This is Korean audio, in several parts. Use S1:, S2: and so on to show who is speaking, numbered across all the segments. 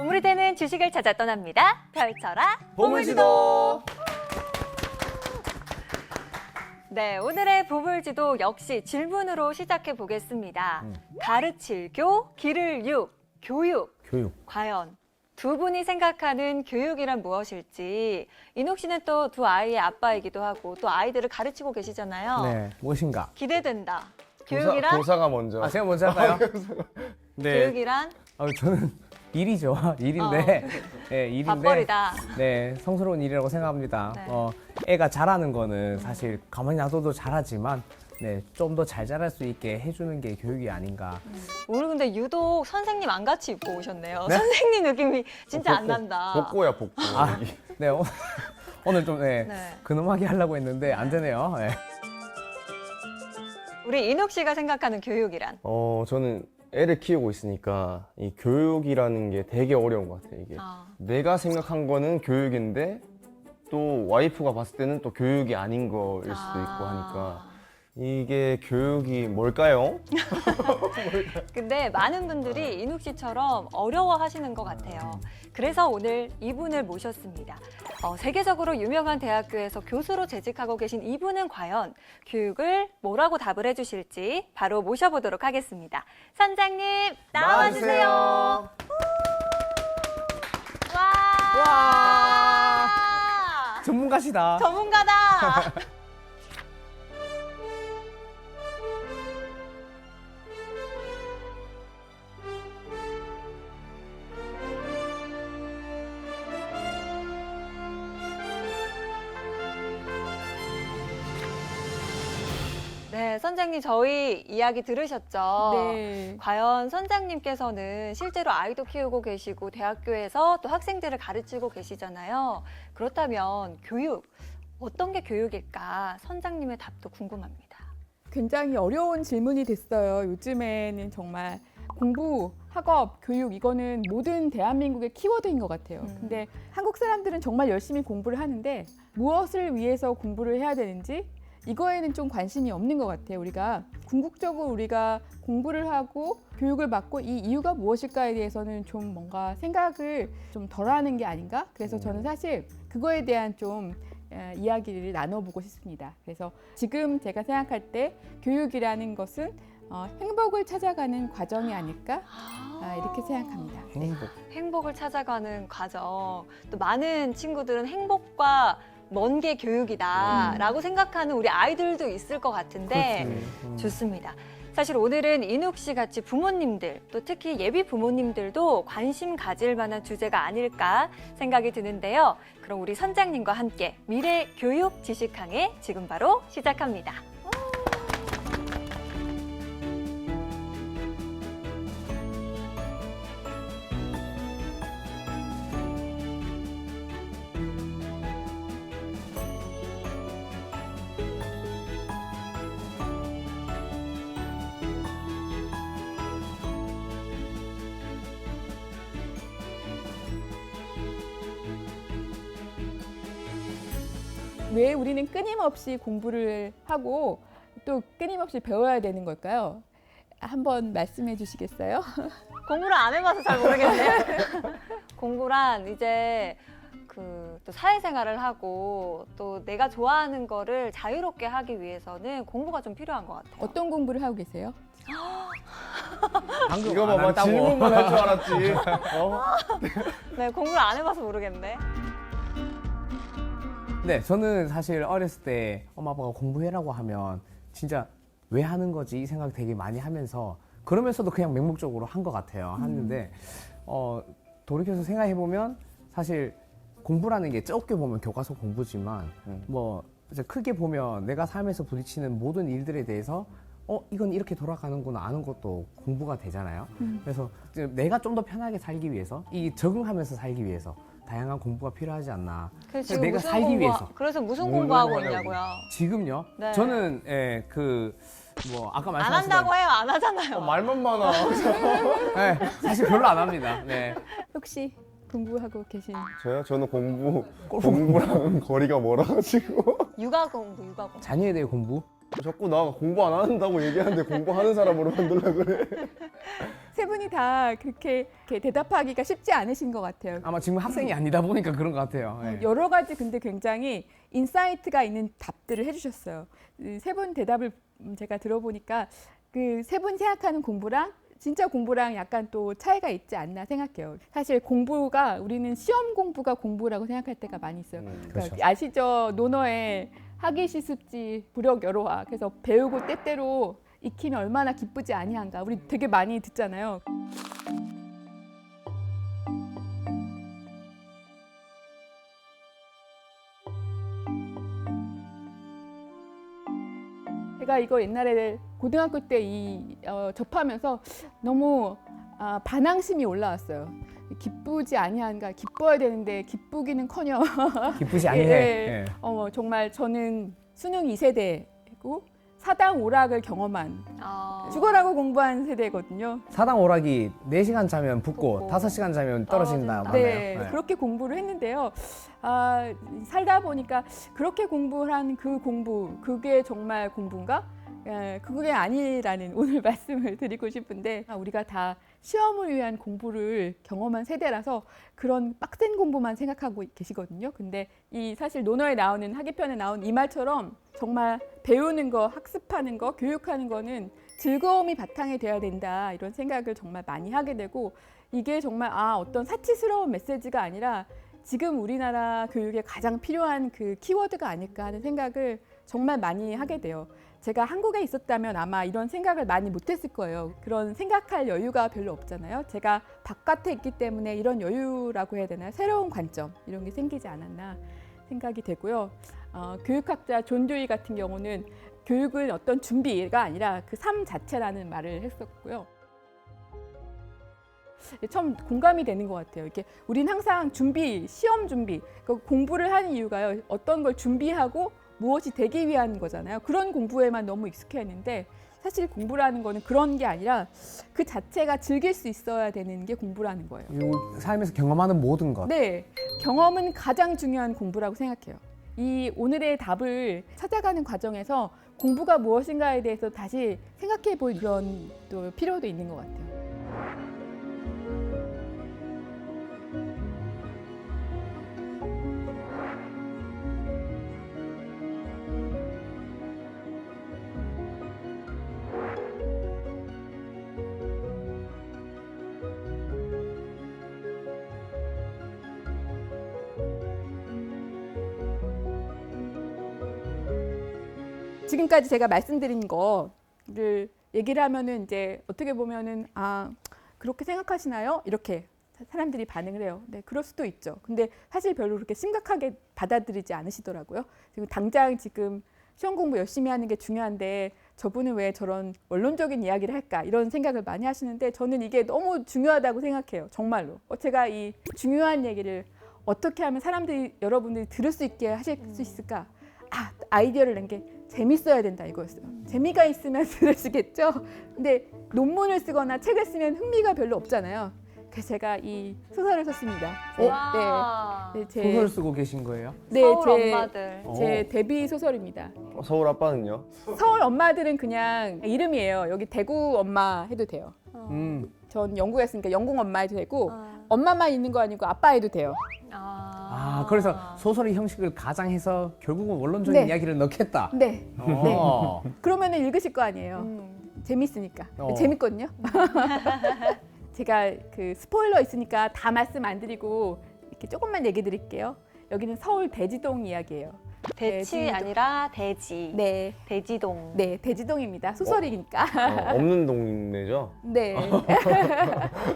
S1: 보물이 되는 주식을 찾아 떠납니다. 펼쳐라
S2: 보물지도.
S1: 네, 오늘의 보물지도 역시 질문으로 시작해 보겠습니다. 가르칠 교, 기를 육, 교육. 과연 두 분이 생각하는 교육이란 무엇일지. 인욱 씨는 또 두 아이의 아빠이기도 하고 또 아이들을 가르치고 계시잖아요.
S3: 네, 무엇인가?
S1: 기대된다. 교육이란?
S2: 교사가 먼저.
S3: 아, 제가 먼저 할까요? 네.
S1: 교육이란?
S3: 저는 일이죠. 일인데, 네, 일인데.
S1: 밥벌이다.
S3: 네, 성스러운 일이라고 생각합니다.
S1: 네.
S3: 애가 잘하는 거는 사실 가만히 놔둬도 잘하지만, 네, 좀 더 잘 자랄 수 있게 해주는 게 교육이 아닌가.
S1: 오늘 근데 유독 선생님 안 같이 입고 오셨네요.
S3: 네?
S1: 선생님 느낌이 진짜 안 난다.
S2: 복고야, 복고.
S3: 아, 네, 오늘 좀, 네,
S1: 네.
S3: 근엄하게 하려고 했는데 안 되네요. 네.
S1: 우리 인욱 씨가 생각하는 교육이란?
S2: 저는 애를 키우고 있으니까 이 교육이라는 게 되게 어려운 것 같아요, 이게. 내가 생각한 거는 교육인데 또 와이프가 봤을 때는 또 교육이 아닌 거일 수도 있고 하니까 이게 교육이 뭘까요?
S1: 근데 많은 분들이 인욱 씨처럼 어려워하시는 것 같아요. 그래서 오늘 이분을 모셨습니다. 세계적으로 유명한 대학교에서 교수로 재직하고 계신 이분은 과연 교육을 뭐라고 답을 해주실지 바로 모셔보도록 하겠습니다. 선장님 나와주세요. 와!
S3: 와, 전문가시다.
S1: 전문가다. 네, 선장님 저희 이야기 들으셨죠?
S4: 네.
S1: 과연 선장님께서는 실제로 아이도 키우고 계시고 대학교에서 또 학생들을 가르치고 계시잖아요. 그렇다면 교육, 어떤 게 교육일까? 선장님의 답도 궁금합니다.
S4: 굉장히 어려운 질문이 됐어요. 요즘에는 정말 공부, 학업, 교육 이거는 모든 대한민국의 키워드인 것 같아요. 근데 한국 사람들은 정말 열심히 공부를 하는데 무엇을 위해서 공부를 해야 되는지 이거에는 좀 관심이 없는 것 같아요. 우리가 궁극적으로 우리가 공부를 하고 교육을 받고 이 이유가 무엇일까에 대해서는 좀 뭔가 생각을 좀 덜 하는 게 아닌가? 그래서 저는 사실 그거에 대한 좀 이야기를 나눠보고 싶습니다. 그래서 지금 제가 생각할 때 교육이라는 것은 행복을 찾아가는 과정이 아닐까? 이렇게 생각합니다.
S3: 행복.
S1: 을 찾아가는 과정. 또 많은 친구들은 행복과 먼 게 교육이다라고 생각하는 우리 아이들도 있을 것 같은데 좋습니다. 사실 오늘은 인욱 씨 같이 부모님들 또 특히 예비 부모님들도 관심 가질 만한 주제가 아닐까 생각이 드는데요. 그럼 우리 선장님과 함께 미래 교육 지식항해 지금 바로 시작합니다.
S4: 왜 우리는 끊임없이 공부를 하고 또 끊임없이 배워야 되는 걸까요? 한번 말씀해 주시겠어요?
S1: 공부를 안 해봐서 잘 모르겠네요. 공부란 이제 또 사회생활을 하고 또 내가 좋아하는 거를 자유롭게 하기 위해서는 공부가 좀 필요한 것 같아요.
S4: 어떤 공부를 하고 계세요?
S3: 방금
S2: 이거
S3: 안
S2: 봐봐,
S3: 한다고.
S2: 질문만 할 줄 알았지.
S1: 네, 공부를 안 해봐서 모르겠네.
S3: 네, 저는 사실 어렸을 때 엄마 아빠가 공부해라고 하면 진짜 왜 하는 거지 이 생각 되게 많이 하면서 그러면서도 그냥 맹목적으로 한 것 같아요. 하는데 돌이켜서 생각해 보면 사실 공부라는 게 적게 보면 교과서 공부지만 뭐 이제 크게 보면 내가 삶에서 부딪히는 모든 일들에 대해서 이건 이렇게 돌아가는구나 아는 것도 공부가 되잖아요. 그래서 이제 내가 좀 더 편하게 살기 위해서 이 적응하면서 살기 위해서 다양한 공부가 필요하지 않나.
S1: 그래서 지금
S3: 내가
S1: 무슨
S3: 살기 위해서.
S1: 그래서 무슨
S2: 뭘
S1: 공부하고
S2: 하냐고.
S1: 있냐고요?
S3: 지금요?
S1: 네.
S3: 저는 아까
S1: 안
S3: 말씀하신
S1: 한다고 해요? 안 하잖아요.
S2: 말만 많아.
S3: 네, 사실 별로 안 합니다. 네.
S4: 혹시 공부하고 계신
S2: 저요? 저는 공부랑 거리가 멀어가지고.
S1: 육아 공부.
S3: 자녀에 대해 공부?
S2: 자꾸 나 공부 안 한다고 얘기하는데 공부하는 사람으로 만들려고 그래.
S4: 세 분이 다 그렇게 대답하기가 쉽지 않으신 것 같아요.
S3: 아마 지금 학생이 아니다 보니까 그런 것 같아요. 예.
S4: 여러 가지 근데 굉장히 인사이트가 있는 답들을 해주셨어요. 세 분 대답을 제가 들어보니까 그 세 분이 생각하는 공부랑 진짜 공부랑 약간 또 차이가 있지 않나 생각해요. 사실 공부가 우리는 시험 공부가 공부라고 생각할 때가 많이 있어요. 그러니까
S3: 그렇죠.
S4: 아시죠? 논어에 하기 시습지 부력 여로와. 그래서 배우고 때때로 익히면 얼마나 기쁘지 아니한가. 우리 되게 많이 듣잖아요. 제가 이거 옛날에 고등학교 때 접하면서 너무 반항심이 올라왔어요. 기쁘지 아니한가. 기뻐야 되는데 기쁘기는커녕
S3: 기쁘지 아니해.
S4: 예.
S3: 예.
S4: 정말 저는 수능 2세대고 사당 오락을 경험한 죽어라고 공부한 세대거든요.
S3: 사당 오락이 4시간 자면 붙고
S1: 붙고.
S3: 5시간 자면 떨어진다.
S1: 떨어진다.
S3: 맞나요?
S4: 네,
S3: 예.
S4: 그렇게 공부를 했는데요. 살다 보니까 그렇게 공부한 그 공부, 그게 정말 공부인가? 그게 아니라는 오늘 말씀을 드리고 싶은데 우리가 다 시험을 위한 공부를 경험한 세대라서 그런 빡센 공부만 생각하고 계시거든요. 근데 이 사실 논어에 나오는 학예편에 나온 이 말처럼 정말 배우는 거, 학습하는 거, 교육하는 거는 즐거움이 바탕이 돼야 된다 이런 생각을 정말 많이 하게 되고 이게 정말 어떤 사치스러운 메시지가 아니라 지금 우리나라 교육에 가장 필요한 그 키워드가 아닐까 하는 생각을 정말 많이 하게 돼요. 제가 한국에 있었다면 아마 이런 생각을 많이 못했을 거예요. 그런 생각할 여유가 별로 없잖아요. 제가 바깥에 있기 때문에 이런 여유라고 해야 되나요? 새로운 관점 이런 게 생기지 않았나 생각이 되고요. 교육학자 존 듀이 같은 경우는 교육은 어떤 준비가 아니라 그 삶 자체라는 말을 했었고요. 참 공감이 되는 것 같아요. 이렇게 우린 항상 시험 준비, 공부를 하는 이유가요. 어떤 걸 준비하고 무엇이 되기 위한 거잖아요. 그런 공부에만 너무 익숙해 있는데 사실 공부라는 거는 그런 게 아니라 그 자체가 즐길 수 있어야 되는 게 공부라는 거예요.
S3: 이 삶에서 경험하는 모든 것.
S4: 네, 경험은 가장 중요한 공부라고 생각해요. 이 오늘의 답을 찾아가는 과정에서 공부가 무엇인가에 대해서 다시 생각해 볼 그런 또 필요도 있는 것 같아요. 지금까지 제가 말씀드린 거를 얘기를 하면은 이제 어떻게 보면은 그렇게 생각하시나요? 이렇게 사람들이 반응을 해요. 네, 그럴 수도 있죠. 근데 사실 별로 그렇게 심각하게 받아들이지 않으시더라고요. 지금 당장 지금 시험 공부 열심히 하는 게 중요한데 저분은 왜 저런 원론적인 이야기를 할까 이런 생각을 많이 하시는데 저는 이게 너무 중요하다고 생각해요. 정말로. 제가 이 중요한 얘기를 어떻게 하면 여러분들이 들을 수 있게 하실 수 있을까? 아이디어를 낸 게 재밌어야 된다 이거였어요. 재미가 있으면 들으시겠죠? 근데 논문을 쓰거나 책을 쓰면 흥미가 별로 없잖아요. 그래서 제가 이 소설을 썼습니다. 네,
S3: 소설 쓰고 계신 거예요?
S4: 네,
S1: 서울 엄마들.
S4: 제 데뷔 소설입니다.
S2: 서울 아빠는요?
S4: 서울 엄마들은 그냥 이름이에요. 여기 대구 엄마 해도 돼요. 전 영국에 있으니까 영국 엄마 해도 되고 엄마만 있는 거 아니고 아빠 해도 돼요.
S3: 그래서 소설의 형식을 가장해서 결국은 원론적인
S4: 네.
S3: 이야기를 넣겠다.
S4: 네.
S3: 어.
S4: 그러면은 읽으실 거 아니에요. 재밌으니까. 재밌거든요. 제가 그 스포일러 있으니까 다 말씀 안 드리고 이렇게 조금만 얘기 드릴게요. 여기는 서울 대지동 이야기예요.
S1: 대치
S4: 대지동.
S1: 아니라 대지.
S4: 네.
S1: 대지동.
S4: 네, 대지동입니다. 소설이니까.
S2: 없는 동네죠?
S4: 네.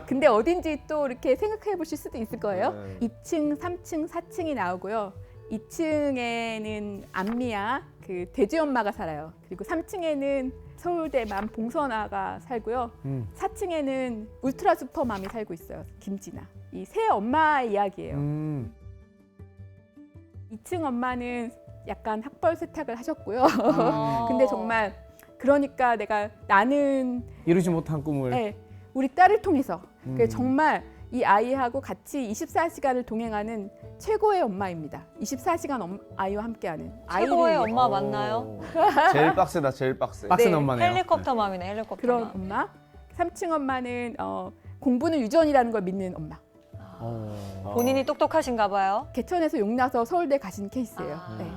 S4: 근데 어딘지 또 이렇게 생각해 보실 수도 있을 거예요.
S2: 네.
S4: 2층, 3층, 4층이 나오고요. 2층에는 안미야, 그 돼지 엄마가 살아요. 그리고 3층에는 서울대 맘 봉선아가 살고요. 4층에는 울트라 슈퍼맘이 살고 있어요. 김진아. 이 세 엄마의 이야기예요. 2층 엄마는 약간 학벌 세탁을 하셨고요. 근데 정말 그러니까 나는
S3: 이루지 못한 꿈을.
S4: 네, 우리 딸을 통해서 정말 이 아이하고 같이 24시간을 동행하는 최고의 엄마입니다. 24시간 아이와 함께하는
S1: 최고의
S4: 아이를
S1: 엄마 맞나요?
S2: 제일 빡세다, 제일 빡세.
S3: 빡센
S4: 네,
S3: 엄마네요.
S1: 헬리콥터 맘이네, 헬리콥터
S4: 그런
S1: 맘.
S4: 엄마. 3층 엄마는 공부는 유전이라는 걸 믿는 엄마.
S1: 본인이 똑똑하신가 봐요.
S4: 개천에서 용나서 서울대 가신 케이스예요. 네.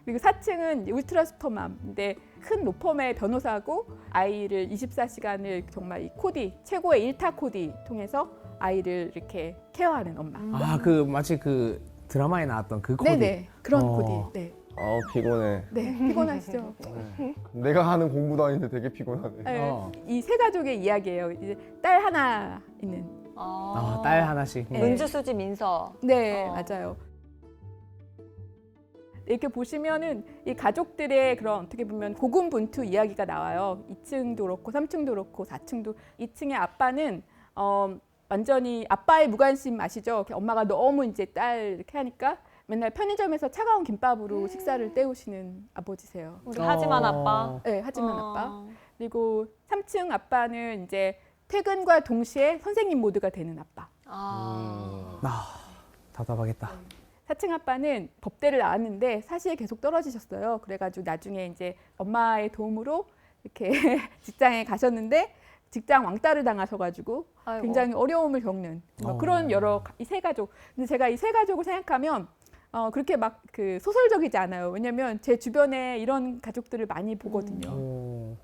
S4: 그리고 4층은 울트라 슈퍼맘인데 큰 로펌의 변호사고 아이를 24시간을 정말 이 코디 최고의 일타 코디 통해서 아이를 이렇게 케어하는 엄마.
S3: 그 마치 그 드라마에 나왔던 그 코디.
S4: 네네 그런
S3: 어.
S4: 코디. 네.
S2: 피곤해.
S4: 네 피곤하시죠.
S2: 내가 하는 공부도 아닌데 되게 피곤하네.
S4: 네. 이 세 가족의 이야기예요. 이제 딸 하나 있는.
S3: 딸 하나씩.
S4: 네.
S1: 문주, 수지, 민서.
S4: 네 맞아요. 이렇게 보시면은 이 가족들의 그런 어떻게 보면 고군분투 이야기가 나와요. 2층도 그렇고 3층도 그렇고 4층도 2층의 아빠는 완전히 아빠의 무관심 아시죠? 엄마가 너무 이제 딸 이렇게 하니까 맨날 편의점에서 차가운 김밥으로 식사를 때우시는 아버지세요.
S1: 우리 하지만 아빠.
S4: 네, 하지만 아빠. 그리고 3층 아빠는 이제 퇴근과 동시에 선생님 모드가 되는 아빠.
S3: 답답하겠다.
S4: 4층 아빠는 법대를 나왔는데 사실 계속 떨어지셨어요. 그래가지고 나중에 이제 엄마의 도움으로 이렇게 직장에 가셨는데 직장 왕따를 당하셔가지고
S1: 아이고.
S4: 굉장히 어려움을 겪는 그런 여러 이 세 가족. 근데 제가 이 세 가족을 생각하면 그렇게 막 그 소설적이지 않아요. 왜냐면 제 주변에 이런 가족들을 많이 보거든요.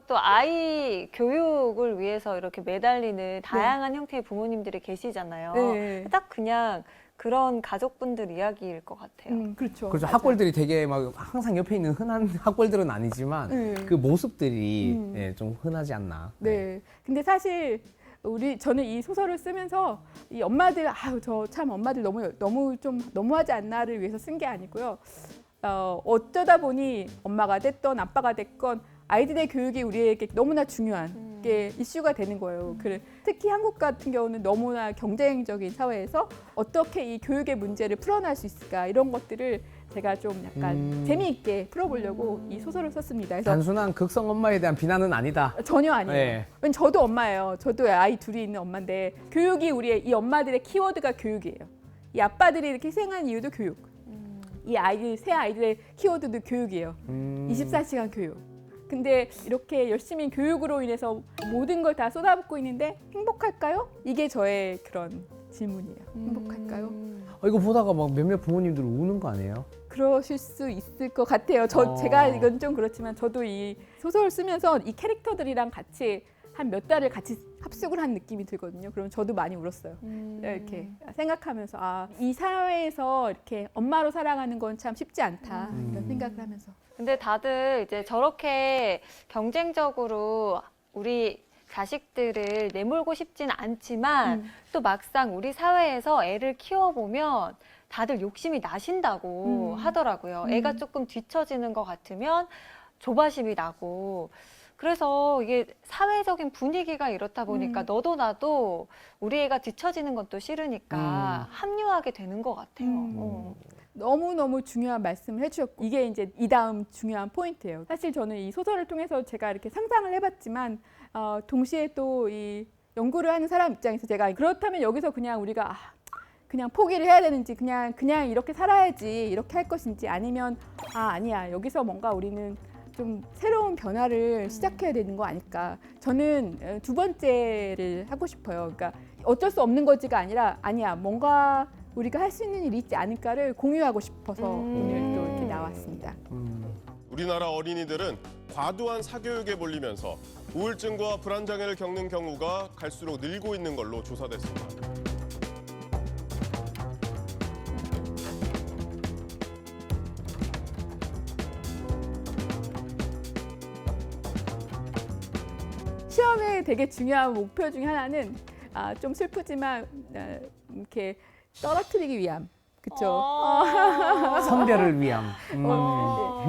S1: 또 아이 교육을 위해서 이렇게 매달리는 다양한 형태의 부모님들이 계시잖아요.
S4: 네.
S1: 딱 그냥 그런 가족분들 이야기일 것 같아요.
S4: 그렇죠.
S3: 그렇죠.
S4: 맞아요.
S3: 학벌들이 되게 막 항상 옆에 있는 흔한 학벌들은 아니지만
S4: 네.
S3: 그 모습들이 좀 흔하지 않나.
S4: 네. 근데 사실 저는 이 소설을 쓰면서 이 엄마들 저 참 엄마들 너무 좀 너무하지 않나를 위해서 쓴 게 아니고요. 어쩌다 보니 엄마가 됐건 아빠가 됐건 아이들의 교육이 우리에게 너무나 중요한 게 이슈가 되는 거예요. 특히 한국 같은 경우는 너무나 경쟁적인 사회에서 어떻게 이 교육의 문제를 풀어낼 수 있을까 이런 것들을 제가 좀 약간 재미있게 풀어보려고 이 소설을 썼습니다. 그래서
S3: 단순한 극성 엄마에 대한 비난은 아니다.
S4: 전혀 아니에요.
S3: 네.
S4: 왜냐면 저도 엄마예요. 저도 아이 둘이 있는 엄마인데 교육이 우리의 이 엄마들의 키워드가 교육이에요. 이 아빠들이 이렇게 희생한 이유도 교육. 이 아이들 새 아이들의 키워드도 교육이에요. 24시간 교육. 근데 이렇게 열심히 교육으로 인해서 모든 걸 다 쏟아붓고 있는데 행복할까요? 이게 저의 그런 질문이에요. 행복할까요?
S3: 이거 보다가 막 몇몇 부모님들 우는 거 아니에요?
S4: 그러실 수 있을 것 같아요. 제가 이건 좀 그렇지만 저도 이 소설을 쓰면서 이 캐릭터들이랑 같이 한 몇 달을 같이 합숙을 한 느낌이 들거든요. 그러면 저도 많이 울었어요. 이렇게 생각하면서 이 사회에서 이렇게 엄마로 살아가는 건 참 쉽지 않다 이런 생각을 하면서.
S1: 근데 다들 이제 저렇게 경쟁적으로 우리 자식들을 내몰고 싶진 않지만 또 막상 우리 사회에서 애를 키워보면 다들 욕심이 나신다고 하더라고요. 애가 조금 뒤처지는 것 같으면 조바심이 나고 그래서 이게 사회적인 분위기가 이렇다 보니까 너도 나도 우리 애가 뒤처지는 건 또 싫으니까 합류하게 되는 것 같아요.
S4: 너무너무 중요한 말씀을 해주셨고 이게 이제 이 다음 중요한 포인트예요. 사실 저는 이 소설을 통해서 제가 이렇게 상상을 해봤지만 동시에 또 이 연구를 하는 사람 입장에서 제가 그렇다면 여기서 그냥 우리가 그냥 포기를 해야 되는지 그냥 이렇게 살아야지 이렇게 할 것인지 아니면 아니야 여기서 뭔가 우리는 좀 새로운 변화를 시작해야 되는 거 아닐까. 저는 두 번째를 하고 싶어요. 그러니까 어쩔 수 없는 거지가 아니야 뭔가 우리가 할 수 있는 일이 있지 않을까를 공유하고 싶어서 오늘 또 이렇게 나왔습니다.
S5: 우리나라 어린이들은 과도한 사교육에 몰리면서 우울증과 불안장애를 겪는 경우가 갈수록 늘고 있는 걸로 조사됐습니다.
S4: 시험의 되게 중요한 목표 중에 하나는 좀 슬프지만 이렇게 떨어뜨리기 위함. 그렇죠.
S3: 선별을 위함.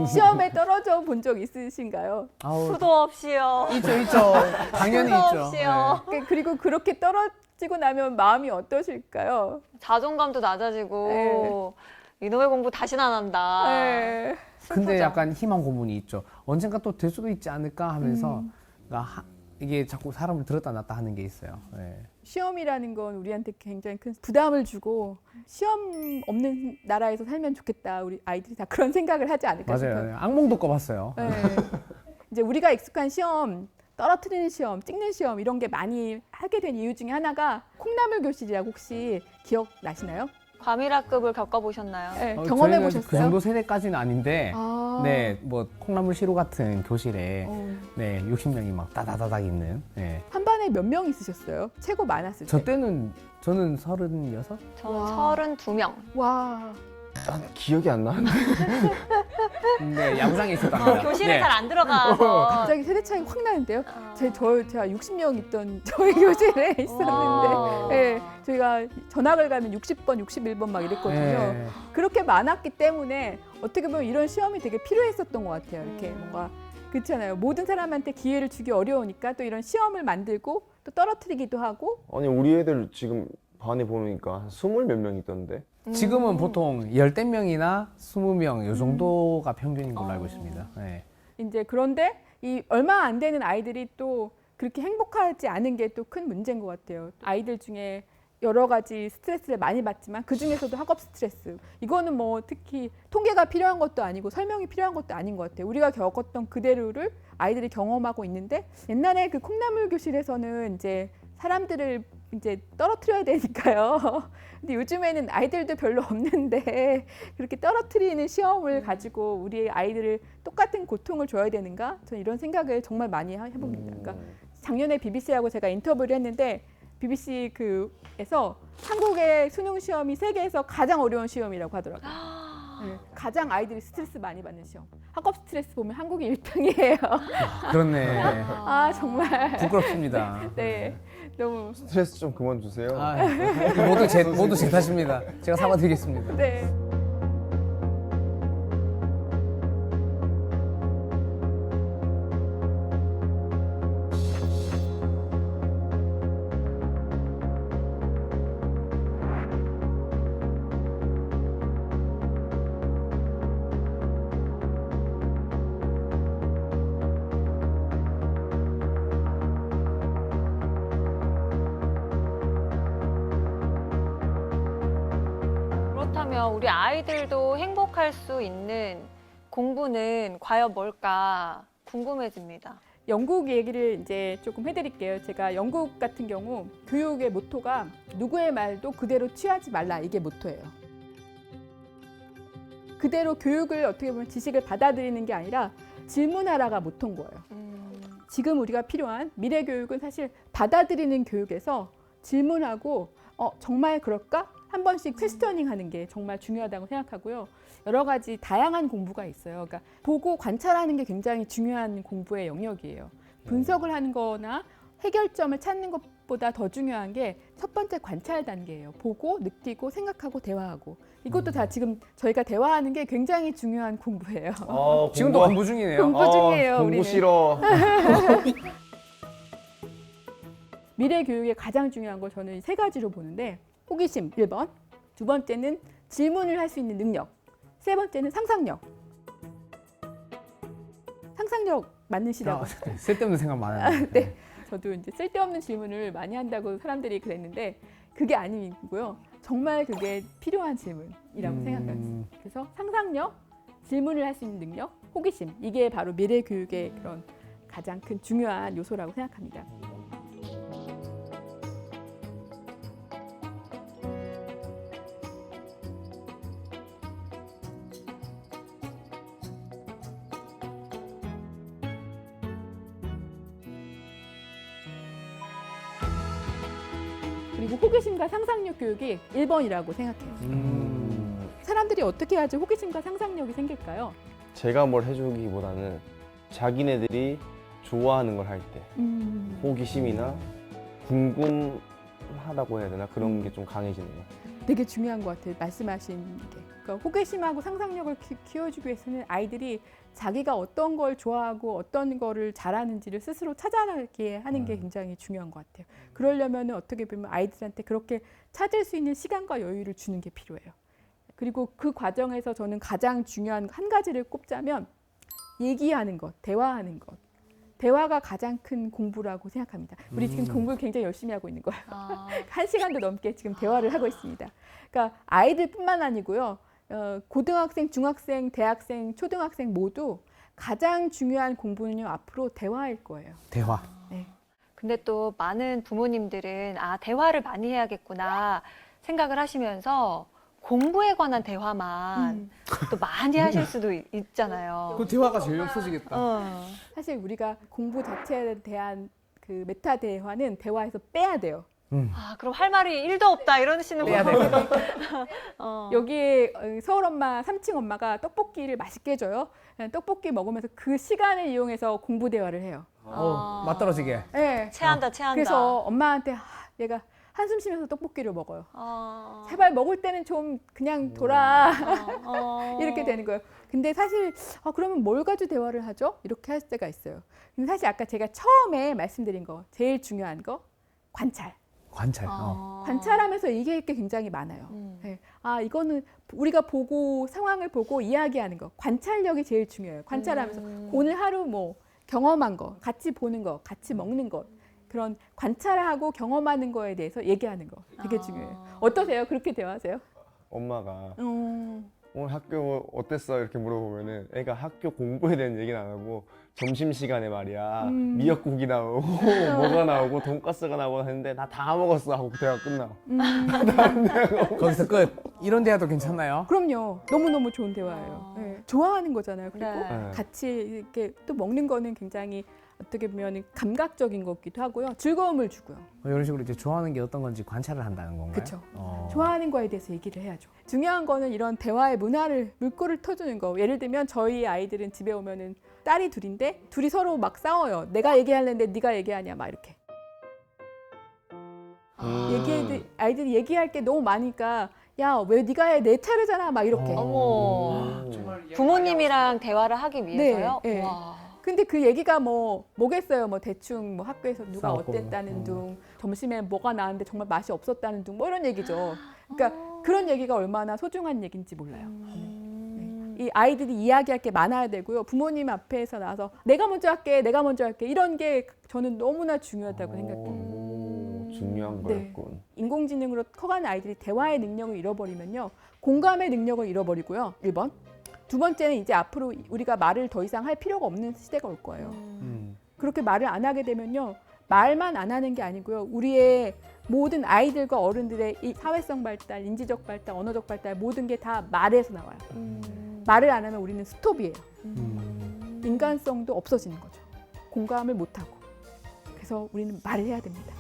S4: 시험에 떨어져 본 적 있으신가요?
S1: 수도 없이요.
S3: 있죠. 당연히
S1: 수도
S3: 있죠.
S1: 없이요.
S4: 그리고 그렇게 떨어지고 나면 마음이 어떠실까요?
S1: 자존감도 낮아지고 이놈의 공부 다시는 안 한다.
S4: 네.
S3: 근데
S1: 슬프죠.
S3: 약간 희망 고문이 있죠. 언젠가 또 될 수도 있지 않을까 하면서 그러니까 이게 자꾸 사람을 들었다 놨다 하는 게 있어요. 네.
S4: 시험이라는 건 우리한테 굉장히 큰 부담을 주고 시험 없는 나라에서 살면 좋겠다. 우리 아이들이 다 그런 생각을 하지 않을까 싶어요.
S3: 맞아요. 악몽도 꿔봤어요.
S4: 네. 이제 우리가 익숙한 시험 떨어뜨리는 시험, 찍는 시험 이런 게 많이 하게 된 이유 중에 하나가 콩나물 교실이라고 혹시 기억나시나요?
S1: 과밀학급을 겪어보셨나요?
S4: 네,
S3: 저희는
S4: 경험해 보셨어요?
S3: 그 정도 세대까지는 아닌데,
S4: 아.
S3: 네, 뭐 콩나물 시루 같은 교실에
S4: 어.
S3: 네 60명이 막 따다다닥 있는. 네.
S4: 한 반에 몇 명 있으셨어요? 최고 많았을 때.
S3: 저 때는 저는 36?
S1: 저는
S4: 와.
S1: 32명.
S4: 와.
S2: 난 기억이 안 나는데.
S3: 네, 야구장에 있었답니다.
S1: 교실에
S3: 네.
S1: 잘 안 들어가서.
S4: 갑자기 세대 차이 확 나는데요.
S1: 아.
S4: 제가 60명 있던 저희 교실에 있었는데,
S1: 와.
S4: 네, 저희가 전학을 가면 60번, 61번 막 이랬거든요.
S3: 네.
S4: 그렇게 많았기 때문에 어떻게 보면 이런 시험이 되게 필요했었던 것 같아요. 이렇게 뭔가 그렇잖아요. 모든 사람한테 기회를 주기 어려우니까 또 이런 시험을 만들고 또 떨어뜨리기도 하고.
S2: 아니 우리 애들 지금 반에 보니까 한 20 몇 명 있던데.
S3: 지금은 보통 10명이나 20명 요 정도가 평균인 걸로 알고 있습니다. 네.
S4: 이제 그런데 이 얼마 안 되는 아이들이 또 그렇게 행복하지 않은 게 또 큰 문제인 것 같아요. 아이들 중에 여러 가지 스트레스를 많이 받지만 그 중에서도 학업 스트레스. 이거는 뭐 특히 통계가 필요한 것도 아니고 설명이 필요한 것도 아닌 것 같아요. 우리가 겪었던 그대로를 아이들이 경험하고 있는데 옛날에 그 콩나물 교실에서는 이제 사람들을 이제 떨어뜨려야 되니까요. 근데 요즘에는 아이들도 별로 없는데 그렇게 떨어뜨리는 시험을 가지고 우리 아이들을 똑같은 고통을 줘야 되는가? 저는 이런 생각을 정말 많이 해봅니다. 그러니까 작년에 BBC하고 제가 인터뷰를 했는데 BBC 그에서 한국의 수능 시험이 세계에서 가장 어려운 시험이라고 하더라고요. 네, 가장 아이들이 스트레스 많이 받는 시험. 학업 스트레스 보면 한국이 1등이에요.
S3: 그렇네.
S4: 아 정말.
S3: 부끄럽습니다.
S4: 네, 너무.
S2: 스트레스 좀 그만 주세요.
S3: 아, 모두 제 탓입니다. 제가 사과드리겠습니다.
S4: 네.
S1: 그렇다면 우리 아이들도 행복할 수 있는 공부는 과연 뭘까 궁금해집니다.
S4: 영국 얘기를 이제 조금 해드릴게요. 제가 영국 같은 경우 교육의 모토가 누구의 말도 그대로 취하지 말라 이게 모토예요. 그대로 교육을 어떻게 보면 지식을 받아들이는 게 아니라 질문하라가 모토인 거예요. 지금 우리가 필요한 미래 교육은 사실 받아들이는 교육에서 질문하고 정말 그럴까? 한 번씩 퀘스터닝 하는 게 정말 중요하다고 생각하고요. 여러 가지 다양한 공부가 있어요. 그러니까 보고 관찰하는 게 굉장히 중요한 공부의 영역이에요. 분석을 하는 거나 해결점을 찾는 것보다 더 중요한 게 첫 번째 관찰 단계예요. 보고, 느끼고, 생각하고, 대화하고. 이것도 다 지금 저희가 대화하는 게 굉장히 중요한 공부예요.
S3: 지금도 공부 중이네요.
S4: 공부 중이에요,
S2: 공부
S4: 우리는.
S2: 싫어.
S4: 미래 교육의 가장 중요한 걸 저는 세 가지로 보는데 호기심 1번, 두 번째는 질문을 할 수 있는 능력, 세 번째는 상상력. 상상력 많으시다고.
S3: 쓸데없는 생각 많아요.
S4: 네, 저도 이제 쓸데없는 질문을 많이 한다고 사람들이 그랬는데 그게 아니고요. 정말 그게 필요한 질문이라고 생각합니다. 그래서 상상력, 질문을 할 수 있는 능력, 호기심 이게 바로 미래 교육의 그런 가장 큰 중요한 요소라고 생각합니다. 그리고 호기심과 상상력 교육이 1번이라고 생각해요. 사람들이 어떻게 해야지 호기심과 상상력이 생길까요?
S2: 제가 뭘 해주기보다는 자기네들이 좋아하는 걸 할 때 호기심이나 궁금하다고 해야 되나 그런 게 좀 강해지는 것 같아요.
S4: 되게 중요한 것 같아요. 말씀하신 게. 그러니까 호기심하고 상상력을 키워주기 위해서는 아이들이 자기가 어떤 걸 좋아하고 어떤 거를 잘하는지를 스스로 찾아나게 하는 게 굉장히 중요한 것 같아요. 그러려면 어떻게 보면 아이들한테 그렇게 찾을 수 있는 시간과 여유를 주는 게 필요해요. 그리고 그 과정에서 저는 가장 중요한 한 가지를 꼽자면 얘기하는 것, 대화하는 것. 대화가 가장 큰 공부라고 생각합니다. 우리 지금 공부를 굉장히 열심히 하고 있는 거예요. 1시간도 넘게 지금 대화를 하고 있습니다. 그러니까 아이들뿐만 아니고요. 고등학생, 중학생, 대학생, 초등학생 모두 가장 중요한 공부는요, 앞으로 대화일 거예요.
S3: 대화.
S4: 네.
S1: 근데 또 많은 부모님들은 대화를 많이 해야겠구나 생각을 하시면서 공부에 관한 대화만 또 많이 하실 수도 있잖아요.
S3: 그 대화가 제일 없어지겠다.
S4: 사실 우리가 공부 자체에 대한 그 메타 대화는 대화에서 빼야 돼요.
S1: 그럼 할 말이 1도 없다 이러시는
S3: 빼야
S1: 거예요.
S4: 여기에 서울 엄마, 3층 엄마가 떡볶이를 맛있게 해줘요. 떡볶이 먹으면서 그 시간을 이용해서 공부 대화를 해요.
S3: 맞떨어지게.
S4: 네.
S1: 체한다.
S4: 그래서 엄마한테 얘가 한숨 쉬면서 떡볶이를 먹어요.
S1: 어.
S4: 제발 먹을 때는 좀 그냥 돌아.
S1: 어.
S4: 이렇게 되는 거예요. 근데 사실 그러면 뭘 가지고 대화를 하죠? 이렇게 할 때가 있어요. 근데 사실 아까 제가 처음에 말씀드린 거 제일 중요한 거 관찰.
S3: 관찰.
S4: 관찰하면서 얘기할 게 굉장히 많아요. 네. 이거는 우리가 보고 상황을 보고 이야기하는 거. 관찰력이 제일 중요해요. 관찰하면서 오늘 하루 뭐 경험한 거, 같이 보는 거, 같이 먹는 거. 그런 관찰하고 경험하는 거에 대해서 얘기하는 거 되게 중요해요. 어떠세요? 그렇게 대화하세요?
S2: 엄마가 오늘 학교 어땠어? 이렇게 물어보면은 애가 학교 공부에 대한 얘기는 안 하고 점심시간에 말이야 미역국이 나오고 뭐가 나오고 돈가스가 나오고 하는데 나 다 먹었어 하고 대화 끝나.
S3: 거기서 끝. 이런 대화도 괜찮나요?
S4: 그럼요. 너무너무 좋은 대화예요. 네. 좋아하는 거잖아요. 그리고
S1: 네.
S4: 같이 이렇게 또 먹는 거는 굉장히 어떻게 보면 감각적인 것기도 하고요. 즐거움을 주고요.
S3: 이런 식으로 이제 좋아하는 게 어떤 건지 관찰을 한다는 건가요?
S4: 그렇죠. 좋아하는 거에 대해서 얘기를 해야죠. 중요한 거는 이런 대화의 물꼬를 터주는 거. 예를 들면 저희 아이들은 집에 오면은 딸이 둘인데 둘이 서로 막 싸워요. 내가 얘기하려는데 네가 얘기하냐 막 이렇게. 아이들이 얘기할 게 너무 많으니까 야, 왜 네가 해? 내 차례잖아 막 이렇게.
S1: 어머. 부모님이랑 대화를 하기 위해서요?
S4: 네, 네.
S1: 와.
S4: 근데 그 얘기가 뭐겠어요? 뭐 대충 뭐 학교에서 누가
S3: 싸웠고.
S4: 어땠다는 둥, 점심에 뭐가 나왔는데 정말 맛이 없었다는 둥, 뭐 이런 얘기죠. 그러니까 그런 얘기가 얼마나 소중한 얘기인지 몰라요. 이 아이들이 이야기할 게 많아야 되고요. 부모님 앞에서 나와서 내가 먼저 할게, 내가 먼저 할게 이런 게 저는 너무나 중요하다고 생각해요.
S2: 중요한
S4: 네.
S2: 거였군.
S4: 인공지능으로 커가는 아이들이 대화의 능력을 잃어버리면요. 공감의 능력을 잃어버리고요. 1번. 두 번째는 이제 앞으로 우리가 말을 더 이상 할 필요가 없는 시대가 올 거예요. 그렇게 말을 안 하게 되면요. 말만 안 하는 게 아니고요. 우리의 모든 아이들과 어른들의 이 사회성 발달, 인지적 발달, 언어적 발달 모든 게 다 말에서 나와요. 말을 안 하면 우리는 스톱이에요. 인간성도 없어지는 거죠. 공감을 못하고. 그래서 우리는 말을 해야 됩니다.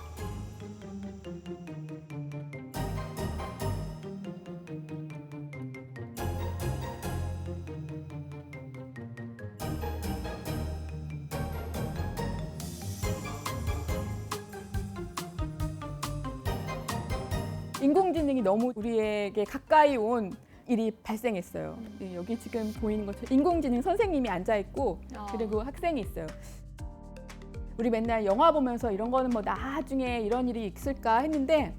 S4: 인공지능이 너무 우리에게 가까이 온 일이 발생했어요. 네, 여기 지금 보이는 것처럼 인공지능 선생님이 앉아있고 그리고 학생이 있어요. 우리 맨날 영화 보면서 이런 거는 뭐 나중에 이런 일이 있을까 했는데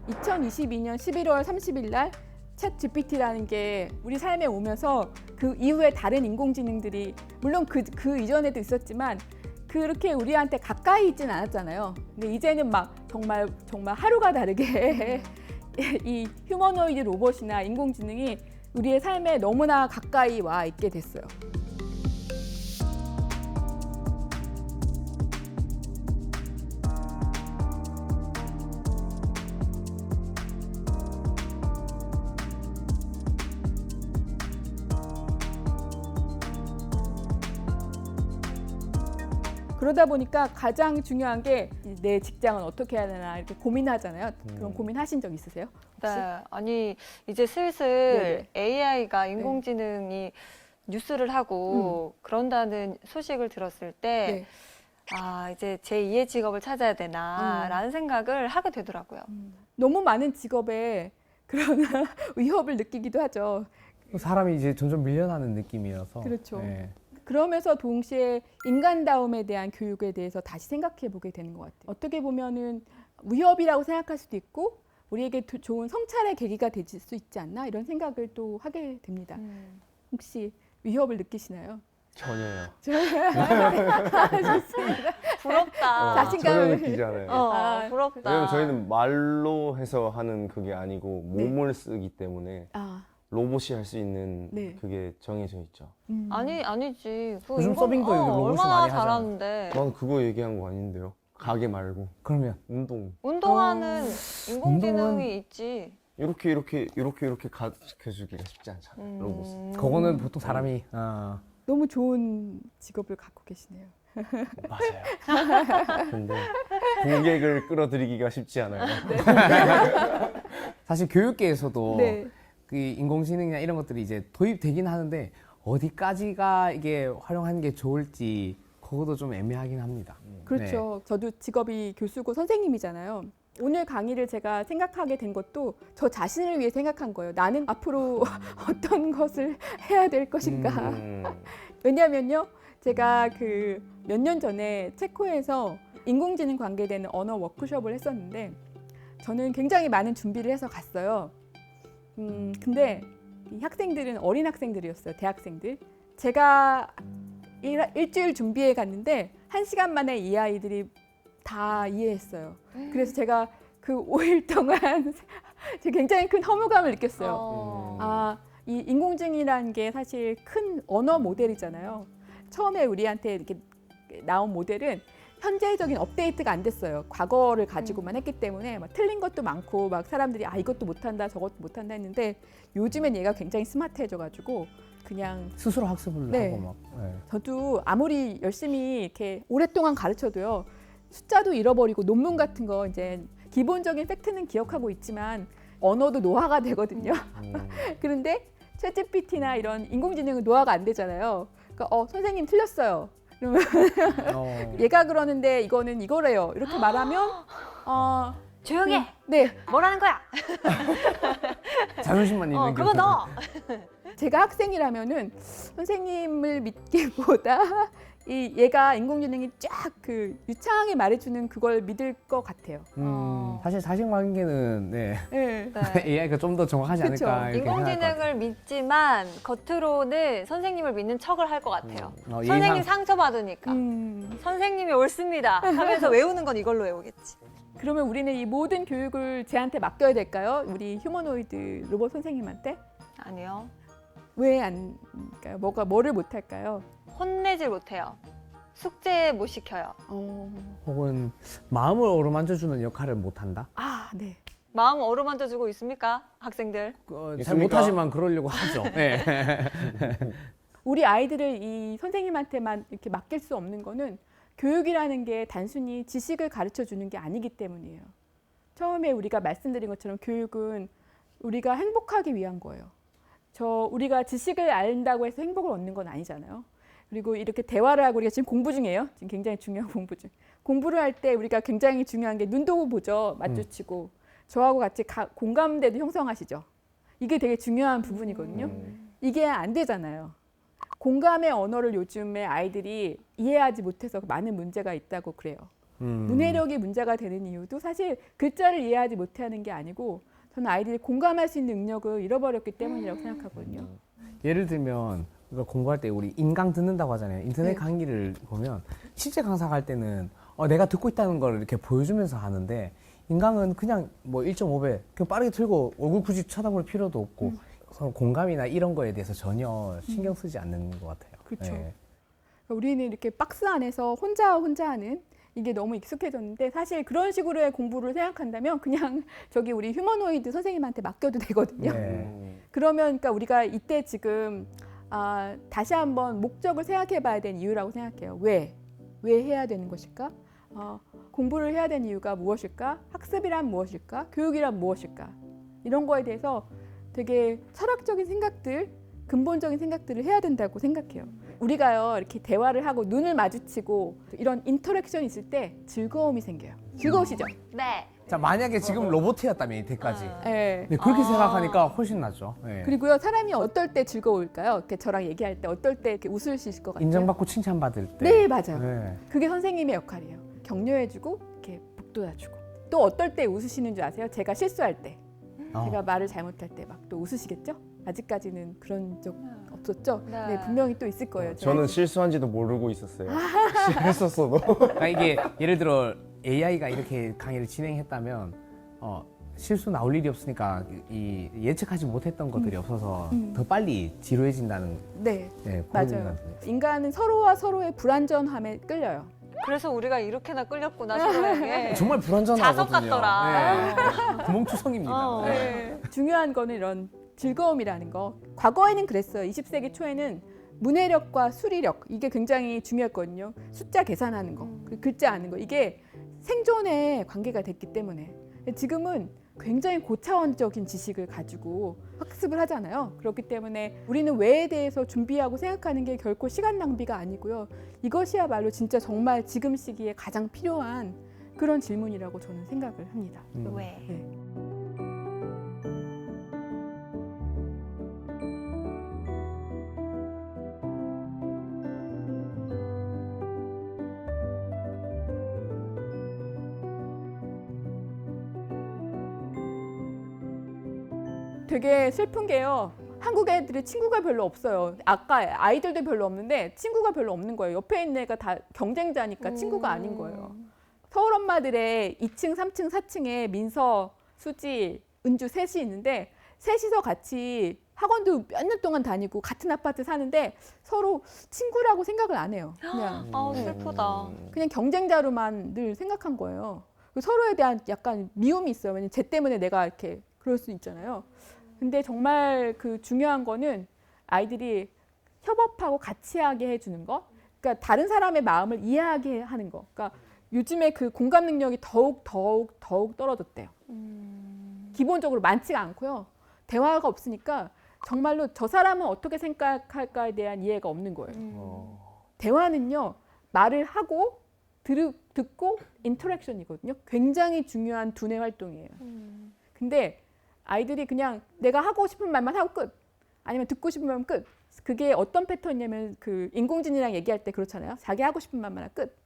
S4: 2022년 11월 30일 날 챗 GPT라는 게 우리 삶에 오면서 그 이후에 다른 인공지능들이 물론 그 이전에도 있었지만 그렇게 우리한테 가까이 있진 않았잖아요. 근데 이제는 막 정말 하루가 다르게 이 휴머노이드 로봇이나 인공지능이 우리의 삶에 너무나 가까이 와 있게 됐어요. 그러다 보니까 가장 중요한 게 내 직장은 어떻게 해야 되나 이렇게 고민하잖아요. 그런 고민하신 적 있으세요?
S1: 네. 아니 이제 슬슬
S4: 네네.
S1: AI가 인공지능이 뉴스를 하고 그런다는 소식을 들었을 때
S4: 네.
S1: 이제 제2의 직업을 찾아야 되나라는 생각을 하게 되더라고요.
S4: 너무 많은 직업에 그런 위협을 느끼기도 하죠.
S3: 사람이 이제 점점 밀려나는 느낌이어서.
S4: 그렇죠.
S3: 네.
S4: 그러면서 동시에 인간다움에 대한 교육에 대해서 다시 생각해 보게 되는 것 같아요. 어떻게 보면은 위협이라고 생각할 수도 있고 우리에게 좋은 성찰의 계기가 될 수 있지 않나 이런 생각을 또 하게 됩니다. 혹시 위협을 느끼시나요?
S2: 전혀요.
S4: 좋습니다.
S1: 부럽다.
S4: 자신감을-
S2: 전혀 느끼지 않아요.
S1: 부럽다.
S2: 왜냐면 저희는 말로 해서 하는 그게 아니고 몸을 쓰기 때문에 로봇이 할 수 있는
S4: 네.
S2: 그게 정해져 있죠.
S1: 아니지. 그거
S3: 요즘 서빙도 로봇이
S1: 얼마나
S3: 많이
S1: 잘하는데.
S2: 난 그거 얘기한 거 아닌데요. 가게 말고
S3: 그러면
S2: 운동.
S1: 운동하는 인공지능이
S3: 운동은-
S1: 있지.
S2: 이렇게 가르쳐주기가 쉽지 않잖아요. 로봇은.
S3: 그거는 보통 사람이
S4: 너무 좋은 직업을 갖고 계시네요.
S2: 맞아요. 근데 고객을 끌어들이기가 쉽지 않아요.
S3: 사실 교육계에서도
S4: 네.
S3: 그 인공지능이나 이런 것들이 이제 도입되긴 하는데 어디까지가 이게 활용하는 게 좋을지 그것도 좀 애매하긴 합니다.
S4: 그렇죠. 저도 직업이 교수고 선생님이잖아요. 오늘 강의를 제가 생각하게 된 것도 저 자신을 위해 생각한 거예요. 나는 앞으로 어떤 것을 해야 될 것인가. 왜냐하면요, 제가 그 몇 년 전에 체코에서 인공지능 관계되는 언어 워크숍을 했었는데 저는 굉장히 많은 준비를 해서 갔어요. 근데 이 학생들은 어린 학생들이었어요. 대학생들. 제가 일주일 준비해 갔는데 1시간 만에 이 아이들이 다 이해했어요. 그래서 제가 그 5일 동안 굉장히 큰 허무감을 느꼈어요. 이 인공지능이라는 게 사실 큰 언어 모델이잖아요. 처음에 우리한테 이렇게 나온 모델은 현재적인 업데이트가 안 됐어요. 과거를 가지고만 했기 때문에 막 틀린 것도 많고 막 사람들이 이것도 못한다 저것도 못한다 했는데 요즘엔 얘가 굉장히 스마트해져가지고 그냥
S3: 스스로 학습을
S4: 네.
S3: 하고 막. 네.
S4: 저도 아무리 열심히 이렇게 오랫동안 가르쳐도요. 숫자도 잃어버리고 논문 같은 거 이제 기본적인 팩트는 기억하고 있지만 언어도 노화가 되거든요. 그런데 챗GPT나 이런 인공지능은 노화가 안 되잖아요. 그러니까 선생님 틀렸어요. 그러면 얘가 그러는데 이거는 이거래요. 이렇게 말하면
S1: 조용해.
S4: 네,
S1: 뭐라는 거야?
S3: 자존심만 있는
S1: 그거 넣어.
S4: 제가 학생이라면은 선생님을 믿기보다 이 얘가 인공지능이 쫙 그 유창하게 말해주는 그걸 믿을 것 같아요.
S3: 사실 사실관계는 네.
S4: 네.
S3: AI가 좀 더 정확하지
S4: 그쵸.
S3: 않을까 이렇게 생각할 것 같아요.
S1: 인공지능을 믿지만 겉으로는 선생님을 믿는 척을 할 것 같아요.
S3: 예의상-
S1: 선생님 상처받으니까. 선생님이 옳습니다 하면서 외우는 건 이걸로 외우겠지.
S4: 그러면 우리는 이 모든 교육을 쟤한테 맡겨야 될까요? 우리 휴머노이드 로봇 선생님한테?
S1: 아니요.
S4: 왜 안, 그러니까 뭐를 못 할까요?
S1: 혼내질 못해요. 숙제 못 시켜요.
S3: 혹은 마음을 어루만져주는 역할을 못한다?
S4: 네.
S1: 마음 어루만져주고 있습니까? 학생들.
S3: 잘
S2: 있습니까?
S3: 못하지만 그러려고 하죠. 네.
S4: 우리 아이들을 이 선생님한테만 이렇게 맡길 수 없는 거는 교육이라는 게 단순히 지식을 가르쳐 주는 게 아니기 때문이에요. 처음에 우리가 말씀드린 것처럼 교육은 우리가 행복하기 위한 거예요. 우리가 지식을 안다고 해서 행복을 얻는 건 아니잖아요. 그리고 이렇게 대화를 하고 우리가 지금 공부 중이에요. 지금 굉장히 중요한 공부 중. 공부를 할 때 우리가 굉장히 중요한 게 눈도 보죠. 마주치고. 저하고 같이 공감대도 형성하시죠. 이게 되게 중요한 부분이거든요. 이게 안 되잖아요. 공감의 언어를 요즘에 아이들이 이해하지 못해서 많은 문제가 있다고 그래요. 문해력이 문제가 되는 이유도 사실 글자를 이해하지 못하는 게 아니고 저는 아이들이 공감할 수 있는 능력을 잃어버렸기 때문이라고 생각하거든요.
S3: 예를 들면 우리가 공부할 때 우리 인강 듣는다고 하잖아요. 인터넷
S4: 네.
S3: 강의를 보면 실제 강사가 할 때는 내가 듣고 있다는 걸 이렇게 보여주면서 하는데 인강은 그냥 뭐 1.5배 그냥 빠르게 틀고 얼굴 굳이 쳐다볼 필요도 없고 서로 공감이나 이런 거에 대해서 전혀 신경 쓰지 않는 것 같아요.
S4: 그렇죠.
S3: 네.
S4: 우리는 이렇게 박스 안에서 혼자 하는 이게 너무 익숙해졌는데 사실 그런 식으로의 공부를 생각한다면 그냥 저기 우리 휴머노이드 선생님한테 맡겨도 되거든요.
S3: 네.
S4: 그러면 그러니까 우리가 이때 지금 다시 한번 목적을 생각해 봐야 되는 이유라고 생각해요. 왜 해야 되는 것일까? 공부를 해야 되는 이유가 무엇일까? 학습이란 무엇일까? 교육이란 무엇일까? 이런 거에 대해서 되게 철학적인 생각들, 근본적인 생각들을 해야 된다고 생각해요. 우리가요 이렇게 대화를 하고 눈을 마주치고 이런 인터랙션이 있을 때 즐거움이 생겨요. 즐거우시죠?
S1: 네.
S3: 자 만약에 지금 로봇이었다면 이때까지
S4: 네.
S3: 네, 그렇게 생각하니까 훨씬 낫죠. 네.
S4: 그리고요 사람이 어떨 때 즐거울까요? 이렇게 저랑 얘기할 때 어떨 때 이렇게 웃을 수 있을 것 같아요?
S3: 인정받고 칭찬받을 때.
S4: 네 맞아요.
S3: 네.
S4: 그게 선생님의 역할이에요. 격려해주고 이렇게 북돋아주고. 또 어떨 때 웃으시는 줄 아세요? 제가 실수할 때, 제가 말을 잘못할 때 막 또 웃으시겠죠? 아직까지는 그런 적 없었죠?
S1: 네.
S4: 네, 분명히 또 있을 거예요.
S2: 저는 실수한지도 모르고 있었어요. 실수했었어도.
S3: 그러니까 이게 예를 들어 AI가 이렇게 강의를 진행했다면 실수 나올 일이 없으니까 이 예측하지 못했던 것들이 없어서 더 빨리 지루해진다는
S4: 네,
S3: 그런
S4: 맞아요.
S3: 생각이네요.
S4: 인간은 서로와 서로의 불완전함에 끌려요.
S1: 그래서 우리가 이렇게나 끌렸구나 서로에게.
S3: 정말 불안전하거든요.
S1: 자석 같더라.
S3: 네. 구멍투성입니다.
S1: 어.
S3: 네.
S4: 중요한 거는 이런 즐거움이라는 거. 과거에는 그랬어요. 20세기 초에는 문해력과 수리력 이게 굉장히 중요했거든요. 숫자 계산하는 거, 그 글자 아는 거 이게 생존에 관계가 됐기 때문에 지금은 굉장히 고차원적인 지식을 가지고 학습을 하잖아요. 그렇기 때문에 우리는 왜에 대해서 준비하고 생각하는 게 결코 시간 낭비가 아니고요. 이것이야말로 진짜 정말 지금 시기에 가장 필요한 그런 질문이라고 저는 생각을 합니다.
S1: 왜?
S4: 네. 되게 슬픈 게요. 한국 애들이 친구가 별로 없어요. 아까 아이들도 별로 없는데 친구가 별로 없는 거예요. 옆에 있는 애가 다 경쟁자니까 친구가 아닌 거예요. 서울 엄마들의 2층, 3층, 4층에 민서, 수지, 은주 셋이 있는데 셋이서 같이 학원도 몇 년 동안 다니고 같은 아파트 사는데 서로 친구라고 생각을 안 해요. 그냥
S1: 아우 슬프다.
S4: 그냥 경쟁자로만 늘 생각한 거예요. 서로에 대한 약간 미움이 있어요. 왜냐면 쟤 때문에 내가 이렇게 그럴 수 있잖아요. 근데 정말 그 중요한 거는 아이들이 협업하고 같이 하게 해주는 거. 그러니까 다른 사람의 마음을 이해하게 하는 거. 그러니까 요즘에 그 공감 능력이 더욱 떨어졌대요. 기본적으로 많지가 않고요. 대화가 없으니까 정말로 저 사람은 어떻게 생각할까에 대한 이해가 없는 거예요. 대화는요. 말을 하고 듣고 인터랙션이거든요. 굉장히 중요한 두뇌 활동이에요. 근데 아이들이 그냥 내가 하고 싶은 말만 하고 끝. 아니면 듣고 싶은 말만 끝. 그게 어떤 패턴이냐면 그 인공지능이랑 얘기할 때 그렇잖아요. 자기 하고 싶은 말만 하고 끝.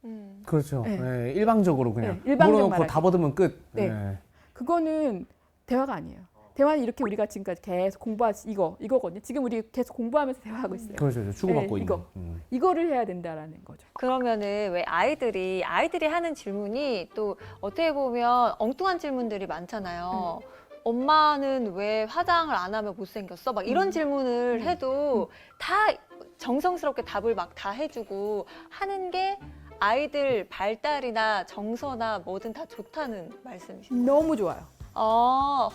S3: 그렇죠.
S4: 네.
S3: 네, 일방적으로 그냥
S4: 네, 일방적
S3: 물어놓고
S4: 말하기.
S3: 다 받으면 끝.
S4: 네.
S3: 네.
S4: 그거는 대화가 아니에요. 대화는 이렇게 우리가 지금까지 계속 공부하지 이거거든요. 지금 우리 계속 공부하면서 대화하고 있어요.
S3: 그렇죠. 주고받고
S4: 네,
S3: 있는.
S4: 이거. 이거를 해야 된다라는 거죠.
S1: 그러면은 왜 아이들이 하는 질문이 또 어떻게 보면 엉뚱한 질문들이 많잖아요. 엄마는 왜 화장을 안 하면 못생겼어? 막 이런 질문을 해도 다 정성스럽게 답을 막 다 해주고 하는 게 아이들 발달이나 정서나 뭐든 다 좋다는 말씀이시죠?
S4: 너무 좋아요.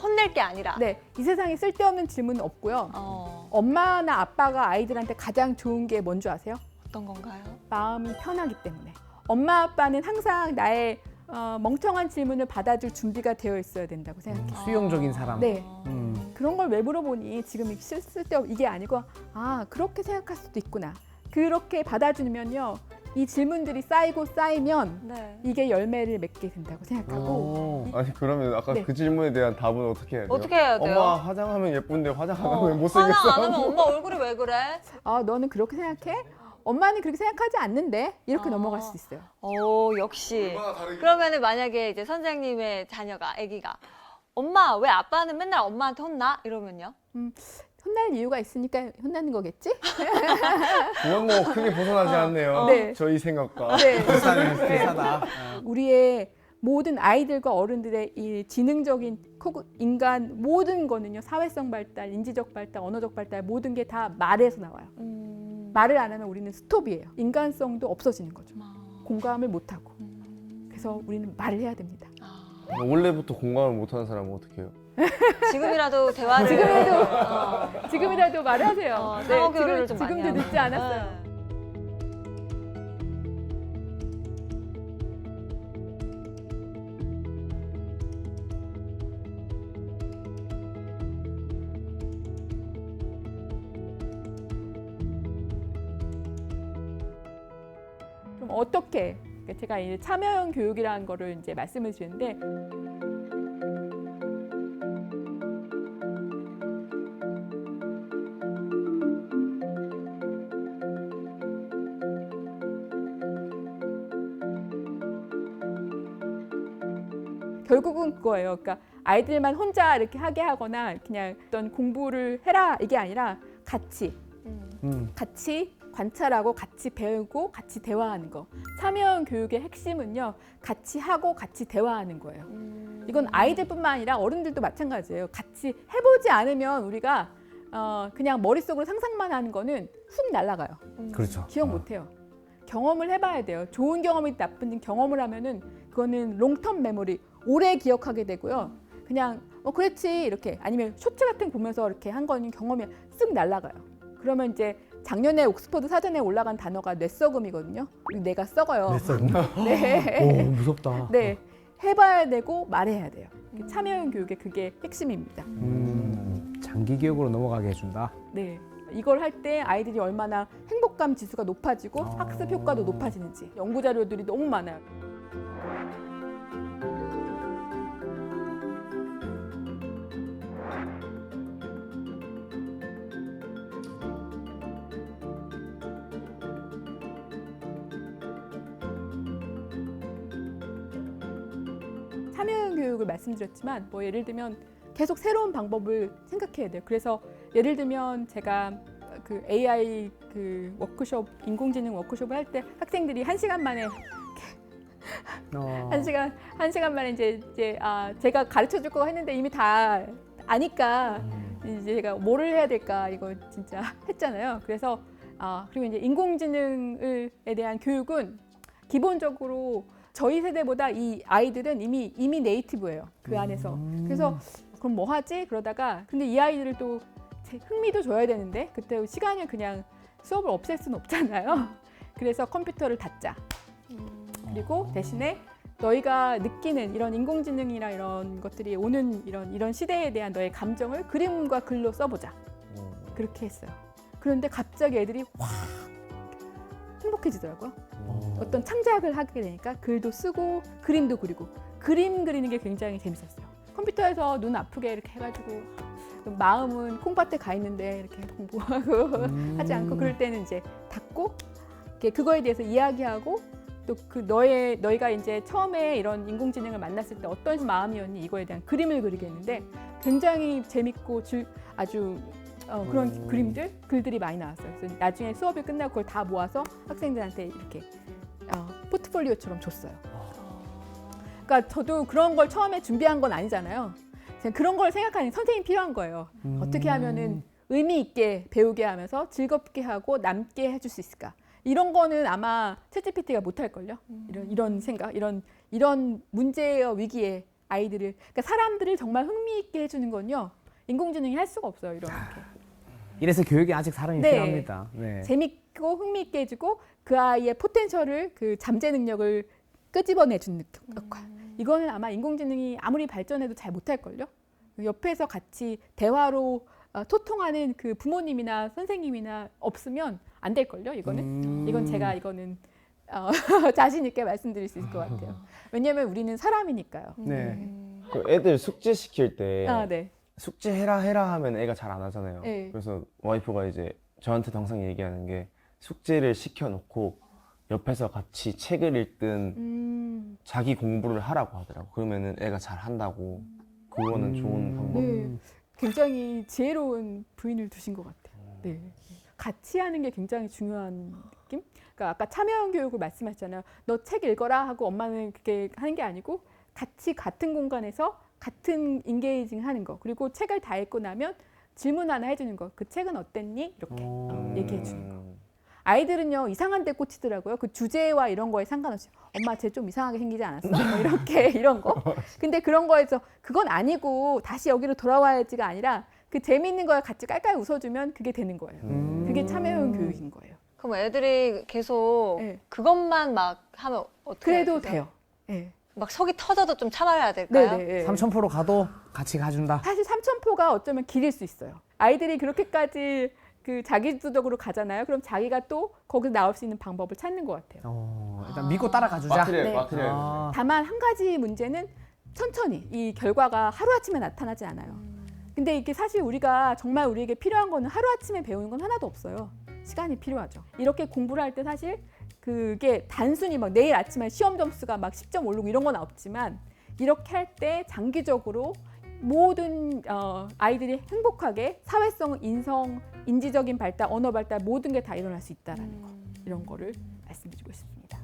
S1: 혼낼 게 아니라.
S4: 네, 이 세상에 쓸데없는 질문은 없고요. 엄마나 아빠가 아이들한테 가장 좋은 게 뭔지 아세요?
S1: 어떤 건가요?
S4: 마음이 편하기 때문에. 엄마 아빠는 항상 나의 멍청한 질문을 받아줄 준비가 되어 있어야 된다고 생각해요.
S3: 수용적인 사람.
S4: 네.
S3: 음.
S4: 그런 걸 왜 물어보니 지금 쓸데없 이게 아니고 그렇게 생각할 수도 있구나. 그렇게 받아주면요. 이 질문들이 쌓이면
S1: 네.
S4: 이게 열매를 맺게 된다고 생각하고
S2: 아니 그러면 아까
S4: 네.
S2: 그 질문에 대한 답은 어떻게 해야 돼요?
S1: 어떻게 해야 돼요?
S2: 엄마 화장하면 예쁜데 화장 안 하면
S1: 화장
S2: 못생겼어.
S1: 안 하면 엄마 얼굴이 왜 그래?
S4: 너는 그렇게 생각해? 엄마는 그렇게 생각하지 않는데 이렇게 넘어갈 수 있어요.
S1: 역시. 그러면은 만약에 이제 선생님의 자녀가 아기가 엄마 왜 아빠는 맨날 엄마한테 혼나? 이러면요?
S4: 혼날 이유가 있으니까 혼나는 거겠지?
S2: 그건 뭐 크게 벗어나지 않네요.
S4: 네.
S2: 저희 생각과.
S4: 네.
S3: 비슷하다.
S4: 우리의 모든 아이들과 어른들의 이 지능적인 인간 모든 거는요. 사회성 발달, 인지적 발달, 언어적 발달 모든 게 다 말에서 나와요. 말을 안 하면 우리는 스톱이에요. 인간성도 없어지는 거죠. 공감을 못 하고. 그래서 우리는 말을 해야 됩니다.
S2: 원래부터 공감을 못하는 사람은 어떻게 해요?
S1: 지금이라도 대화를
S4: 지금이라도 말하세요.
S1: 상호 교류를 좀 많이
S4: 지금도
S1: 하고.
S4: 늦지 않았어요. 그럼 어떻게? 제가 이제 참여형 교육이라는 거를 이제 말씀을 드리는데. 결국은 그거예요. 그러니까 아이들만 혼자 이렇게 하게 하거나 그냥 어떤 공부를 해라 이게 아니라 같이 관찰하고 같이 배우고 같이 대화하는 거. 참여형 교육의 핵심은요. 같이 하고 같이 대화하는 거예요. 이건 아이들뿐만 아니라 어른들도 마찬가지예요. 같이 해보지 않으면 우리가 그냥 머릿속으로 상상만 하는 거는 훅 날아가요.
S3: 그렇죠.
S4: 기억 못해요. 경험을 해봐야 돼요. 좋은 경험이 나쁜 경험을 하면은 그거는 롱텀 메모리, 오래 기억하게 되고요. 그냥 그렇지 이렇게 아니면 쇼츠 같은 거 보면서 이렇게 한 거는 경험이 쓱 날아가요. 그러면 이제 작년에 옥스퍼드 사전에 올라간 단어가 뇌썩음이거든요. 뇌가 썩어요. 네.
S3: 오, 무섭다.
S4: 네. 해봐야 되고 말해야 돼요. 참여형 교육의 그게 핵심입니다.
S3: 장기 교육으로 넘어가게 해준다.
S4: 네. 이걸 할 때 아이들이 얼마나 행복감 지수가 높아지고 학습 효과도 높아지는지 연구 자료들이 너무 많아요. 참여형 교육을 말씀드렸지만 뭐 예를 들면 계속 새로운 방법을 생각해야 돼요. 그래서 예를 들면 제가 그 AI 그 워크숍 인공지능 워크숍을 할 때 학생들이 1시간 만에 한 시간 만에 이제 제가 가르쳐 줄 거 했는데 이미 다 아니까 이제 제가 뭐를 해야 될까 이거 진짜 했잖아요. 그래서 그리고 이제 인공지능에 대한 교육은 기본적으로 저희 세대보다 이 아이들은 이미 네이티브예요. 그 안에서. 그래서 그럼 뭐 하지? 그러다가 근데 이 아이들을 또 흥미도 줘야 되는데 그때 시간을 그냥 수업을 없앨 수는 없잖아요. 그래서 컴퓨터를 닫자. 그리고 대신에 너희가 느끼는 이런 인공지능이나 이런 것들이 오는 이런 시대에 대한 너의 감정을 그림과 글로 써보자. 그렇게 했어요. 그런데 갑자기 애들이 확 행복해지더라고요. 어떤 창작을 하게 되니까 글도 쓰고 그림도 그리고 그림 그리는 게 굉장히 재밌었어요. 컴퓨터에서 눈 아프게 이렇게 해가지고 마음은 콩밭에 가 있는데 이렇게 공부하고 하지 않고 그럴 때는 이제 닫고 그거에 대해서 이야기하고 또 그 너희가 이제 처음에 이런 인공지능을 만났을 때 어떤 마음이었니 이거에 대한 그림을 그리겠는데 굉장히 재밌고 아주 그런 글들이 많이 나왔어요. 그래서 나중에 수업이 끝나고 그걸 다 모아서 학생들한테 이렇게 포트폴리오처럼 줬어요. 그러니까 저도 그런 걸 처음에 준비한 건 아니잖아요. 그런 걸 생각하는 선생님이 필요한 거예요. 어떻게 하면은 의미 있게 배우게 하면서 즐겁게 하고 남게 해줄 수 있을까? 이런 거는 아마 챗GPT가 못할걸요. 이런 생각, 이런 문제와 위기에 아이들을, 그러니까 사람들을 정말 흥미있게 해주는 건요. 인공지능이 할 수가 없어요. 이렇게.
S3: 이래서 교육에 아직 사람이
S4: 네.
S3: 필요합니다. 네.
S4: 재밌고 흥미있게 해주고 그 아이의 포텐셜을 그 잠재 능력을 끄집어내주는 역할. 이거는 아마 인공지능이 아무리 발전해도 잘 못할걸요. 옆에서 같이 대화로 소통하는 그 부모님이나 선생님이나 없으면 안 될걸요. 이건 제가 자신 있게 말씀드릴 수 있을 것 같아요. 왜냐하면 우리는 사람이니까요.
S3: 네.
S2: 그 애들 숙제 시킬 때
S4: 네.
S2: 숙제 해라 하면 애가 잘 안 하잖아요.
S4: 네.
S2: 그래서 와이프가 이제 저한테도 항상 얘기하는 게 숙제를 시켜놓고 옆에서 같이 책을 읽든 자기 공부를 하라고 하더라고. 그러면은 애가 잘 한다고. 그거는 좋은 방법.
S4: 네. 굉장히 지혜로운 부인을 두신 것 같아요. 네. 같이 하는 게 굉장히 중요한 느낌? 그러니까 아까 참여형 교육을 말씀하셨잖아요. 너 책 읽어라 하고 엄마는 그렇게 하는 게 아니고 같이 같은 공간에서 같은 인게이징 하는 거. 그리고 책을 다 읽고 나면 질문 하나 해주는 거. 그 책은 어땠니? 이렇게 얘기해 주는 거. 아이들은요 이상한 데 꽂히더라고요. 그 주제와 이런 거에 상관없이 엄마 쟤 좀 이상하게 생기지 않았어? 뭐 이렇게 이런 거. 근데 그런 거에서 그건 아니고 다시 여기로 돌아와야지가 아니라 그 재미있는 거에 같이 깔깔 웃어주면 그게 되는 거예요. 그게 참여형 교육인 거예요.
S1: 그럼 애들이 계속
S4: 네.
S1: 그것만 막 하면 어떻게
S4: 그래도
S1: 해야
S4: 돼요. 네.
S1: 막 속이 터져도 좀 참아야 될까요?
S4: 네네.
S3: 삼천포로 가도 같이 가준다.
S4: 사실 삼천포가 어쩌면 길일 수 있어요. 아이들이 그렇게까지 그 자기주도적으로 가잖아요. 그럼 자기가 또 거기서 나올 수 있는 방법을 찾는 것 같아요.
S3: 일단 믿고 따라가주자.
S2: 마트리얼.
S4: 다만 한 가지 문제는 천천히 이 결과가 하루아침에 나타나지 않아요. 근데 이게 사실 우리가 정말 우리에게 필요한 거는 하루아침에 배우는 건 하나도 없어요. 시간이 필요하죠. 이렇게 공부를 할 때 사실 그게 단순히 막 내일 아침에 시험 점수가 막 10점 오르고 이런 건 없지만 이렇게 할 때 장기적으로 모든 아이들이 행복하게 사회성, 인성, 인지적인 발달, 언어 발달 모든 게 다 일어날 수 있다라는 거. 이런 거를 말씀드리고 싶습니다.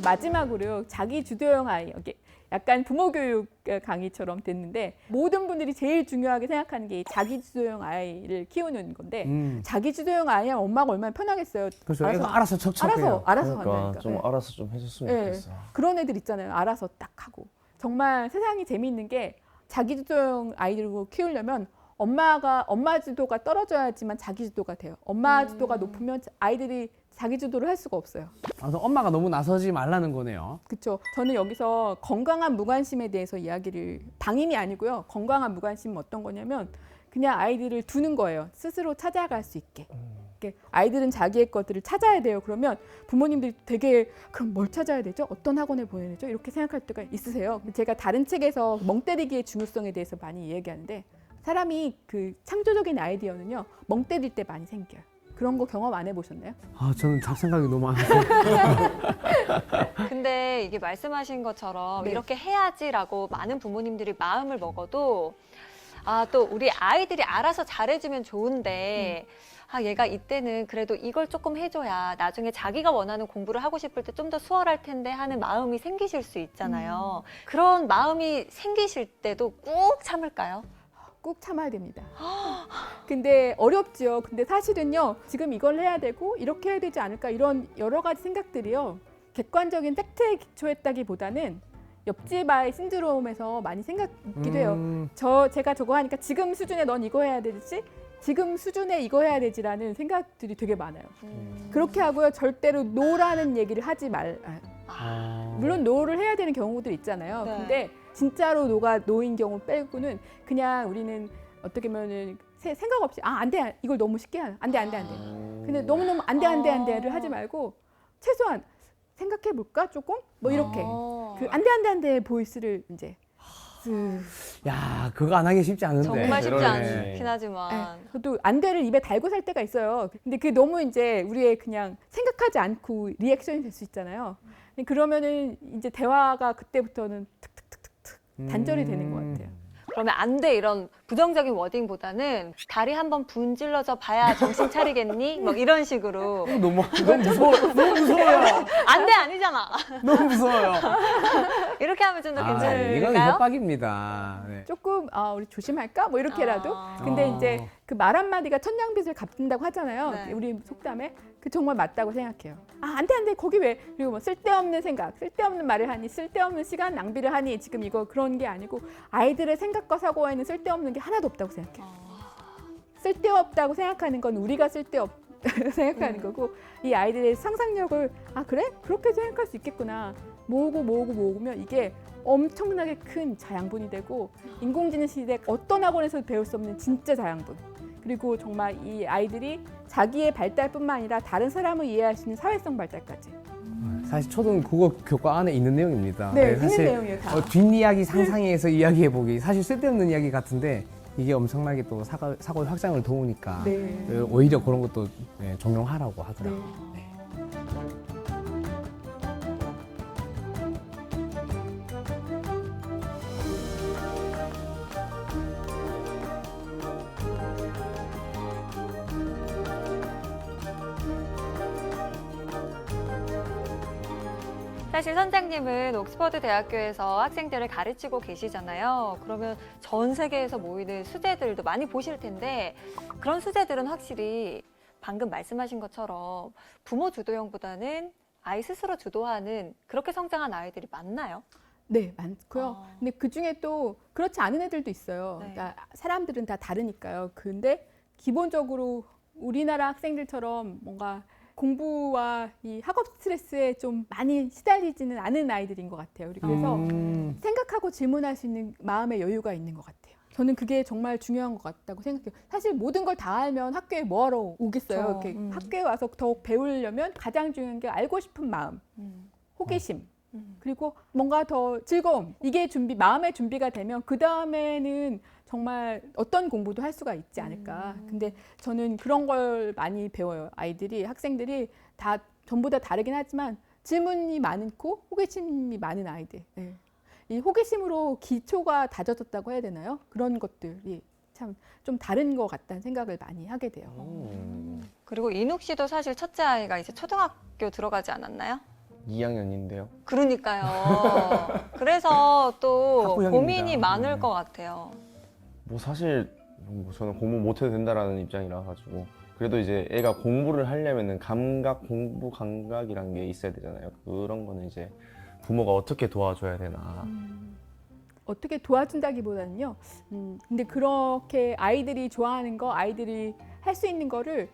S4: 마지막으로 자기 주도형 아이, 이게 약간 부모 교육 강의처럼 됐는데 모든 분들이 제일 중요하게 생각하는 게 자기 주도형 아이를 키우는 건데 자기 주도형 아이야 엄마가 얼마나 편하겠어요.
S3: 그렇죠. 애가 알아서 척척해요.
S4: 알아서
S2: 그러니까
S4: 한다니까.
S2: 좀
S4: 네.
S2: 알아서 좀 해줬으면
S4: 네.
S2: 좋겠어.
S4: 그런 애들 있잖아요. 알아서 딱 하고. 정말 세상이 재미있는 게 자기 주도형 아이들을 키우려면 엄마 주도가 떨어져야지만 자기 주도가 돼요. 엄마 주도가 높으면 아이들이 자기 주도를 할 수가 없어요.
S3: 그래서 엄마가 너무 나서지 말라는 거네요.
S4: 그렇죠. 저는 여기서 건강한 무관심에 대해서 이야기를 방임이 아니고요. 건강한 무관심은 어떤 거냐면 그냥 아이들을 두는 거예요. 스스로 찾아갈 수 있게. 이렇게 아이들은 자기의 것들을 찾아야 돼요. 그러면 부모님들이 되게 그럼 뭘 찾아야 되죠? 어떤 학원에 보내야 되죠? 이렇게 생각할 때가 있으세요. 제가 다른 책에서 멍 때리기의 중요성에 대해서 많이 얘기하는데 사람이 그 창조적인 아이디어는요. 멍 때릴 때 많이 생겨요. 그런 거 경험 안 해보셨나요?
S3: 아, 저는 잡생각이 너무 안 나요.
S1: 근데 이게 말씀하신 것처럼
S4: 네.
S1: 이렇게 해야지라고 많은 부모님들이 마음을 먹어도 또 우리 아이들이 알아서 잘해주면 좋은데 얘가 이때는 그래도 이걸 조금 해줘야 나중에 자기가 원하는 공부를 하고 싶을 때 좀 더 수월할 텐데 하는 마음이 생기실 수 있잖아요. 그런 마음이 생기실 때도 꾹 참을까요?
S4: 꾹 참아야 됩니다. 근데 어렵죠. 근데 사실은요, 지금 이걸 해야 되고 이렇게 해야 되지 않을까 이런 여러 가지 생각들이요. 객관적인 팩트에 기초했다기보다는 옆집 아이 신드롬에서 많이 생각기도 해요. 제가 저거 하니까 지금 수준에 넌 이거 해야 되지? 지금 수준에 이거 해야 되지라는 생각들이 되게 많아요. 그렇게 하고요. 절대로 노라는 얘기를 하지 물론 노를 해야 되는 경우들 있잖아요.
S1: 네.
S4: 근데 진짜로 노인 경우 빼고는 그냥 우리는 어떻게 보면은 생각 없이 안 돼. 이걸 너무 쉽게 안 돼. 근데 너무너무 안 돼를 하지 말고 최소한 생각해 볼까 조금? 뭐 이렇게. 그 안 돼 보이스를 이제
S3: 야, 그거 안 하기 쉽지 않은데.
S1: 정말 쉽지
S2: 그러네.
S1: 않긴 하지만.
S4: 저도 안 돼를 입에 달고 살 때가 있어요. 근데 그게 너무 이제 우리의 그냥 생각하지 않고 리액션이 될 수 있잖아요. 그러면은 이제 대화가 그때부터는 툭툭툭툭 단절이 되는 것 같아요.
S1: 그러면 안 돼 이런 부정적인 워딩보다는 다리 한번 분질러져 봐야 정신 차리겠니? 뭐 이런 식으로.
S3: 너무 무서워요.
S1: 안 돼 아니잖아.
S3: 너무 무서워요.
S1: 이렇게 하면 좀 더
S3: 이건
S1: 괜찮을까요?
S3: 협박입니다. 네.
S4: 조금 우리 조심할까? 뭐 이렇게라도. 근데 이제 그 말 한마디가 천냥빚을 갚는다고 하잖아요.
S1: 네.
S4: 우리 속담에. 그 정말 맞다고 생각해요. 안 돼. 거기 왜? 그리고 뭐 쓸데없는 생각, 쓸데없는 말을 하니, 쓸데없는 시간 낭비를 하니, 지금 이거 그런 게 아니고 아이들의 생각과 사고에는 쓸데없는 게 하나도 없다고 생각해요. 쓸데없다고 생각하는 건 우리가 쓸데없다고 생각하는 거고 이 아이들의 상상력을 그래? 그렇게 생각할 수 있겠구나. 모으면 이게 엄청나게 큰 자양분이 되고 인공지능 시대 어떤 학원에서도 배울 수 없는 진짜 자양분. 그리고 정말 이 아이들이 자기의 발달뿐만 아니라 다른 사람을 이해할 수 있는 사회성 발달까지.
S3: 사실 초등 국어 교과 안에 있는 내용입니다.
S4: 네, 있는
S3: 사실
S4: 내용이에요, 다.
S3: 뒷이야기 상상해서 이야기해보기 사실 쓸데없는 이야기 같은데 이게 엄청나게 또 사고의 확장을 도우니까
S4: 네.
S3: 오히려 그런 것도 종용하라고 하더라고요. 네.
S1: 사실 선장님은 옥스퍼드 대학교에서 학생들을 가르치고 계시잖아요. 그러면 전 세계에서 모이는 수재들도 많이 보실 텐데 그런 수재들은 확실히 방금 말씀하신 것처럼 부모 주도형보다는 아이 스스로 주도하는 그렇게 성장한 아이들이 많나요?
S4: 네, 많고요. 근데 그 중에 또 그렇지 않은 애들도 있어요.
S1: 네.
S4: 그러니까 사람들은 다 다르니까요. 근데 기본적으로 우리나라 학생들처럼 뭔가 공부와 이 학업 스트레스에 좀 많이 시달리지는 않은 아이들인 것 같아요. 그래서 생각하고 질문할 수 있는 마음의 여유가 있는 것 같아요. 저는 그게 정말 중요한 것 같다고 생각해요. 사실 모든 걸 다 알면 학교에 뭐하러 오겠어요. 이렇게 학교에 와서 더 배우려면 가장 중요한 게 알고 싶은 마음, 호기심, 그리고 뭔가 더 즐거움. 이게 마음의 준비가 되면 그 다음에는 정말 어떤 공부도 할 수가 있지 않을까. 근데 저는 그런 걸 많이 배워요. 학생들이 다 전부 다 다르긴 하지만 질문이 많고 호기심이 많은 아이들. 네. 이 호기심으로 기초가 다져졌다고 해야 되나요? 그런 것들이 참 좀 다른 것 같다는 생각을 많이 하게 돼요.
S1: 그리고 인욱 씨도 사실 첫째 아이가 이제 초등학교 들어가지 않았나요?
S2: 2학년인데요.
S1: 그러니까요. 그래서 또
S3: 학부형입니다.
S1: 고민이 많을
S3: 네.
S1: 것 같아요.
S2: 뭐 사실 뭐 저는 공부 못해도 된다라는 입장이라 가지고 그래도 이제 애가 공부를 하려면은 공부 감각이란 게 있어야 되잖아요. 그런 거는 이제 부모가 어떻게 도와줘야 되나.
S4: 어떻게 도와준다기보다는요. 근데 그렇게 아이들이 좋아하는 거, 아이들이 할 수 있는 거를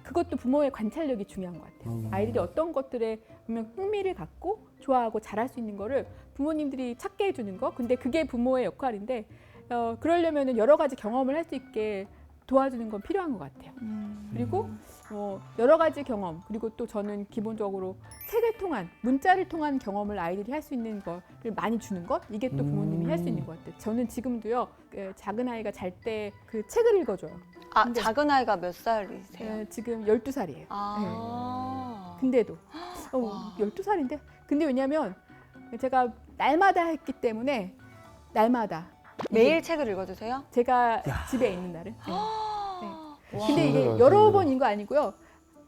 S4: 그것도 부모의 관찰력이 중요한 것 같아요. 아이들이 어떤 것들에 보면 흥미를 갖고 좋아하고 잘할 수 있는 거를 부모님들이 찾게 해주는 거. 근데 그게 부모의 역할인데 그러려면은 여러 가지 경험을 할 수 있게 도와주는 건 필요한 것 같아요. 그리고 여러 가지 경험, 그리고 또 저는 기본적으로 책을 통한, 문자를 통한 경험을 아이들이 할 수 있는 거를 많이 주는 것, 이게 또 부모님이 할 수 있는 것 같아요. 저는 지금도요, 작은 아이가 잘 때 그 책을 읽어줘요.
S1: 아,
S4: 근데-
S1: 작은 아이가 몇 살이세요?
S4: 지금 12살이에요.
S1: 아.
S4: 근데도 12살인데? 근데 왜냐면 제가 날마다 했기 때문에 날마다
S1: 매일 책을 읽어주세요?
S4: 제가 집에 있는 날은. 네.
S1: 와.
S4: 근데 이게
S2: 힘들어요,
S4: 여러
S2: 힘들어.
S4: 번 읽은 거 아니고요.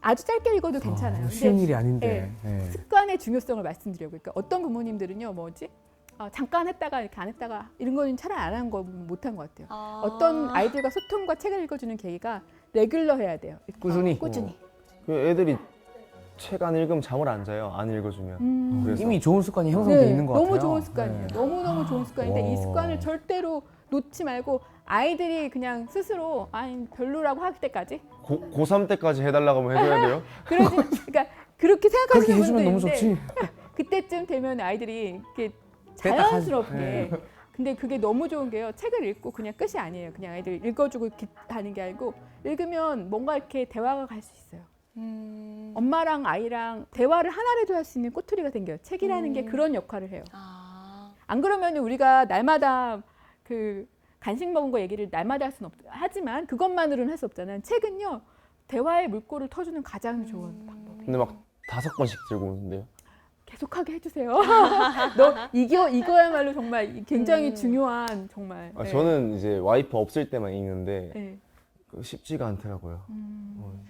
S4: 아주 짧게 읽어도 괜찮아요. 근데
S3: 쉬운 일이 아닌데. 네.
S4: 습관의 중요성을 말씀드려요. 그러니까 어떤 부모님들은요, 뭐지? 잠깐 했다가 이렇게 안 했다가 이런 거는 차라리 안 한 거 못한 것 같아요.
S1: 아.
S4: 어떤 아이들과 소통과 책을 읽어주는 계기가 레귤러 해야 돼요.
S3: 꾸준히.
S4: 꾸준히.
S2: 그 애들이 책 안 읽으면 잠을 안 자요. 안 읽어주면. 그래서
S3: 이미 좋은 습관이 형성돼 있는 것 같아요.
S4: 너무 좋은 습관이에요.
S3: 네.
S4: 너무너무 좋은 습관인데 이
S3: 와.
S4: 습관을 절대로 놓지 말고 아이들이 그냥 스스로 아니 별로라고 할 때까지
S2: 고3 때까지 해달라고 하면 해줘야 돼요?
S4: 그러니까 그렇게
S3: 그렇게
S4: 생각하시는 분도
S3: 해주면 너무
S4: 있는데
S3: 좋지.
S4: 그때쯤 되면 아이들이 이렇게
S3: 뺐다
S4: 자연스럽게
S3: 네.
S4: 근데 그게 너무 좋은 게요. 책을 읽고 그냥 끝이 아니에요. 그냥 아이들 읽어주고 이렇게 하는 게 아니고 읽으면 뭔가 이렇게 대화가 갈 수 있어요. 엄마랑 아이랑 대화를 하나라도 할 수 있는 꼬투리가 생겨요. 책이라는 게 그런 역할을 해요.
S1: 아.
S4: 안 그러면 우리가 날마다 그 간식 먹은 거 얘기를 날마다 할 수는 하지만 그것만으로는 할 수 없잖아요. 책은요. 대화의 물꼬를 터주는 가장 좋은 방법이에요.
S2: 근데 막 5번씩 들고 오는데요.
S4: 계속하게 해주세요. 이거야말로 정말 굉장히 중요한 정말. 네.
S2: 저는 이제 와이프 없을 때만 읽는데
S4: 네.
S2: 쉽지가 않더라고요.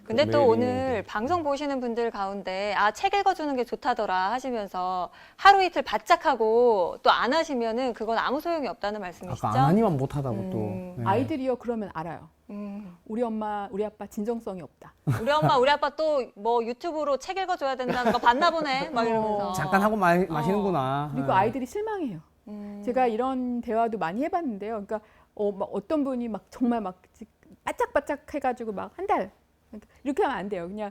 S1: 근데 또
S2: 매일
S1: 오늘
S2: 읽는데.
S1: 방송 보시는 분들 가운데 책 읽어주는 게 좋다더라 하시면서 하루 이틀 바짝 하고 또 안 하시면은 그건 아무 소용이 없다는 말씀이시죠?
S3: 아까 안 하니만 못하다고 또. 네.
S4: 아이들이요 그러면 알아요.
S1: 음.
S4: 우리 엄마, 우리 아빠 진정성이 없다.
S1: 우리 엄마, 우리 아빠 또 뭐 유튜브로 책 읽어줘야 된다는 거 봤나 보네. 막 이러면서.
S3: 잠깐 하고 마시는구나.
S4: 그리고
S3: 네.
S4: 아이들이 실망해요. 제가 이런 대화도 많이 해봤는데요. 그러니까 막 어떤 분이 막 정말 막 바짝바짝 해가지고 막 한 달 이렇게 하면 안 돼요. 그냥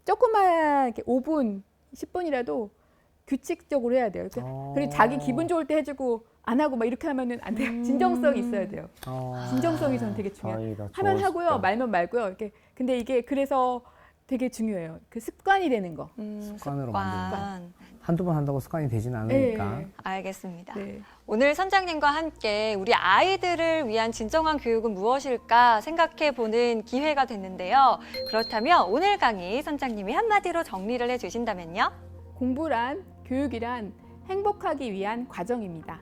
S4: 조그만 5분, 10분이라도 규칙적으로 해야 돼요. 그리고 자기 기분 좋을 때 해주고 안 하고 막 이렇게 하면은 안 돼요. 진정성이 있어야 돼요. 진정성이 저는 되게 중요해요.
S2: 다행이다.
S4: 하면
S2: 좋은
S4: 하고요,
S2: 습관.
S4: 말면 말고요. 이렇게 근데 이게 그래서 되게 중요해요. 그 습관이 되는 거.
S3: 습관으로
S1: 습관.
S3: 한두 번 한다고 습관이 되진 않으니까.
S4: 네.
S1: 알겠습니다.
S4: 네.
S1: 오늘 선장님과 함께 우리 아이들을 위한 진정한 교육은 무엇일까 생각해 보는 기회가 됐는데요. 그렇다면 오늘 강의 선장님이 한마디로 정리를 해주신다면요?
S4: 공부란 교육이란 행복하기 위한 과정입니다.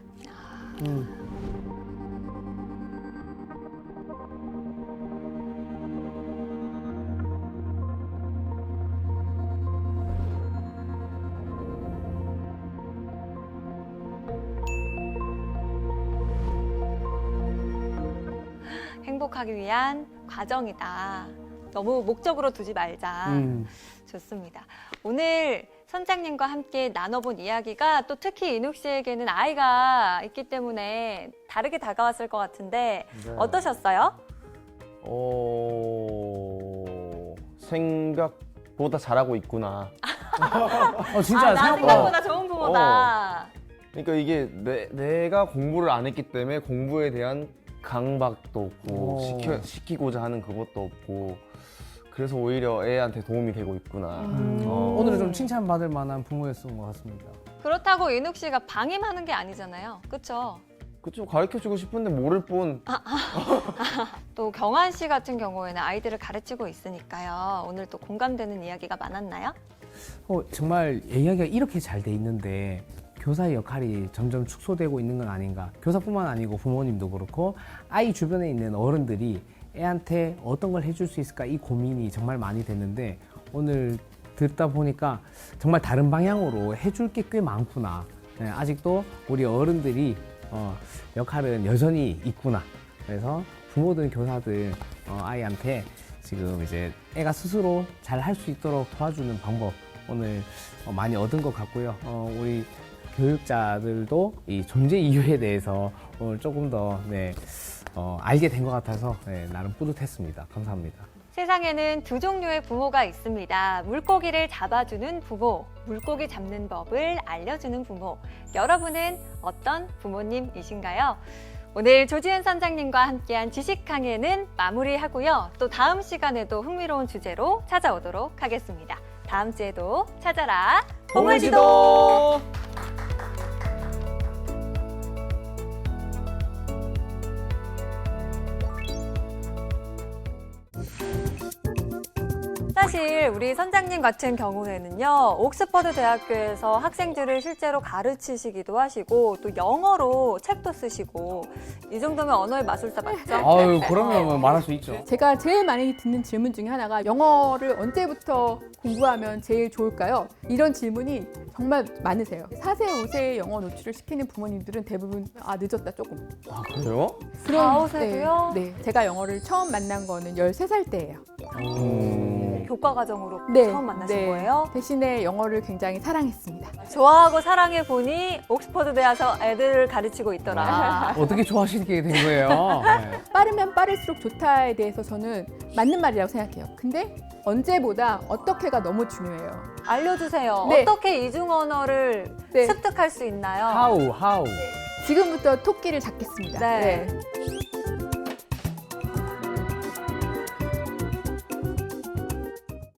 S1: 행복하기 위한 과정이다. 너무 목적으로 두지 말자. 좋습니다. 오늘 선장님과 함께 나눠본 이야기가 또 특히 인욱 씨에게는 아이가 있기 때문에 다르게 다가왔을 것 같은데
S2: 네.
S1: 어떠셨어요?
S2: 생각보다 잘하고 있구나.
S3: 진짜
S1: 나 생각보다 좋은 부모다.
S2: 그러니까 이게 내가 공부를 안 했기 때문에 공부에 대한 강박도 없고 시키고자 하는 그것도 없고 그래서 오히려 애한테 도움이 되고 있구나.
S3: 오늘은 좀 칭찬받을 만한 부모였던 것 같습니다.
S1: 그렇다고 인욱 씨가 방임하는 게 아니잖아요. 그렇죠?
S2: 그쵸, 가르쳐주고 싶은데 모를 뿐.
S1: 또 경환 씨 같은 경우에는 아이들을 가르치고 있으니까요. 오늘 또 공감되는 이야기가 많았나요?
S3: 정말 이야기가 이렇게 잘 돼 있는데 교사의 역할이 점점 축소되고 있는 건 아닌가. 교사뿐만 아니고 부모님도 그렇고 아이 주변에 있는 어른들이 애한테 어떤 걸 해줄 수 있을까 이 고민이 정말 많이 됐는데 오늘 듣다 보니까 정말 다른 방향으로 해줄 게 꽤 많구나. 네, 아직도 우리 어른들이 역할은 여전히 있구나. 그래서 부모든 교사든 아이한테 지금 이제 애가 스스로 잘 할 수 있도록 도와주는 방법 오늘 많이 얻은 것 같고요. 우리 교육자들도 이 존재 이유에 대해서 오늘 조금 더 알게 된 것 같아서 나름 뿌듯했습니다. 감사합니다.
S1: 세상에는 두 종류의 부모가 있습니다. 물고기를 잡아주는 부모, 물고기 잡는 법을 알려주는 부모. 여러분은 어떤 부모님이신가요? 오늘 조지은 선장님과 함께한 지식항해는 마무리하고요. 또 다음 시간에도 흥미로운 주제로 찾아오도록 하겠습니다. 다음 주에도 찾아라 보물지도! 사실 우리 선장님 같은 경우에는요, 옥스퍼드 대학교에서 학생들을 실제로 가르치시기도 하시고 또 영어로 책도 쓰시고 이 정도면 언어의 마술사 맞죠?
S3: 아유, 그러면 말할 수 있죠.
S4: 제가 제일 많이 듣는 질문 중에 하나가 영어를 언제부터 공부하면 제일 좋을까요? 이런 질문이 정말 많으세요. 4세, 5세의 영어 노출을 시키는 부모님들은 대부분 늦었다 조금.
S2: 아, 그래요?
S1: 4, 5세도요?
S4: 네, 제가 영어를 처음 만난 거는 13살 때예요.
S1: 교과 과정으로
S4: 네,
S1: 처음 만나신
S4: 네.
S1: 거예요?
S4: 대신에 영어를 굉장히 사랑했습니다.
S1: 좋아하고 사랑해 보니 옥스퍼드 대에서 애들을 가르치고 있더라.
S3: 어떻게 좋아하시게 된 거예요? 네.
S4: 빠르면 빠를수록 좋다에 대해서 저는 맞는 말이라고 생각해요. 근데 언제보다 어떻게가 너무 중요해요.
S1: 알려주세요.
S4: 네.
S1: 어떻게 이중 언어를
S4: 네.
S1: 습득할 수 있나요?
S3: How?
S4: 지금부터 토끼를 잡겠습니다.
S1: 네.
S4: 네.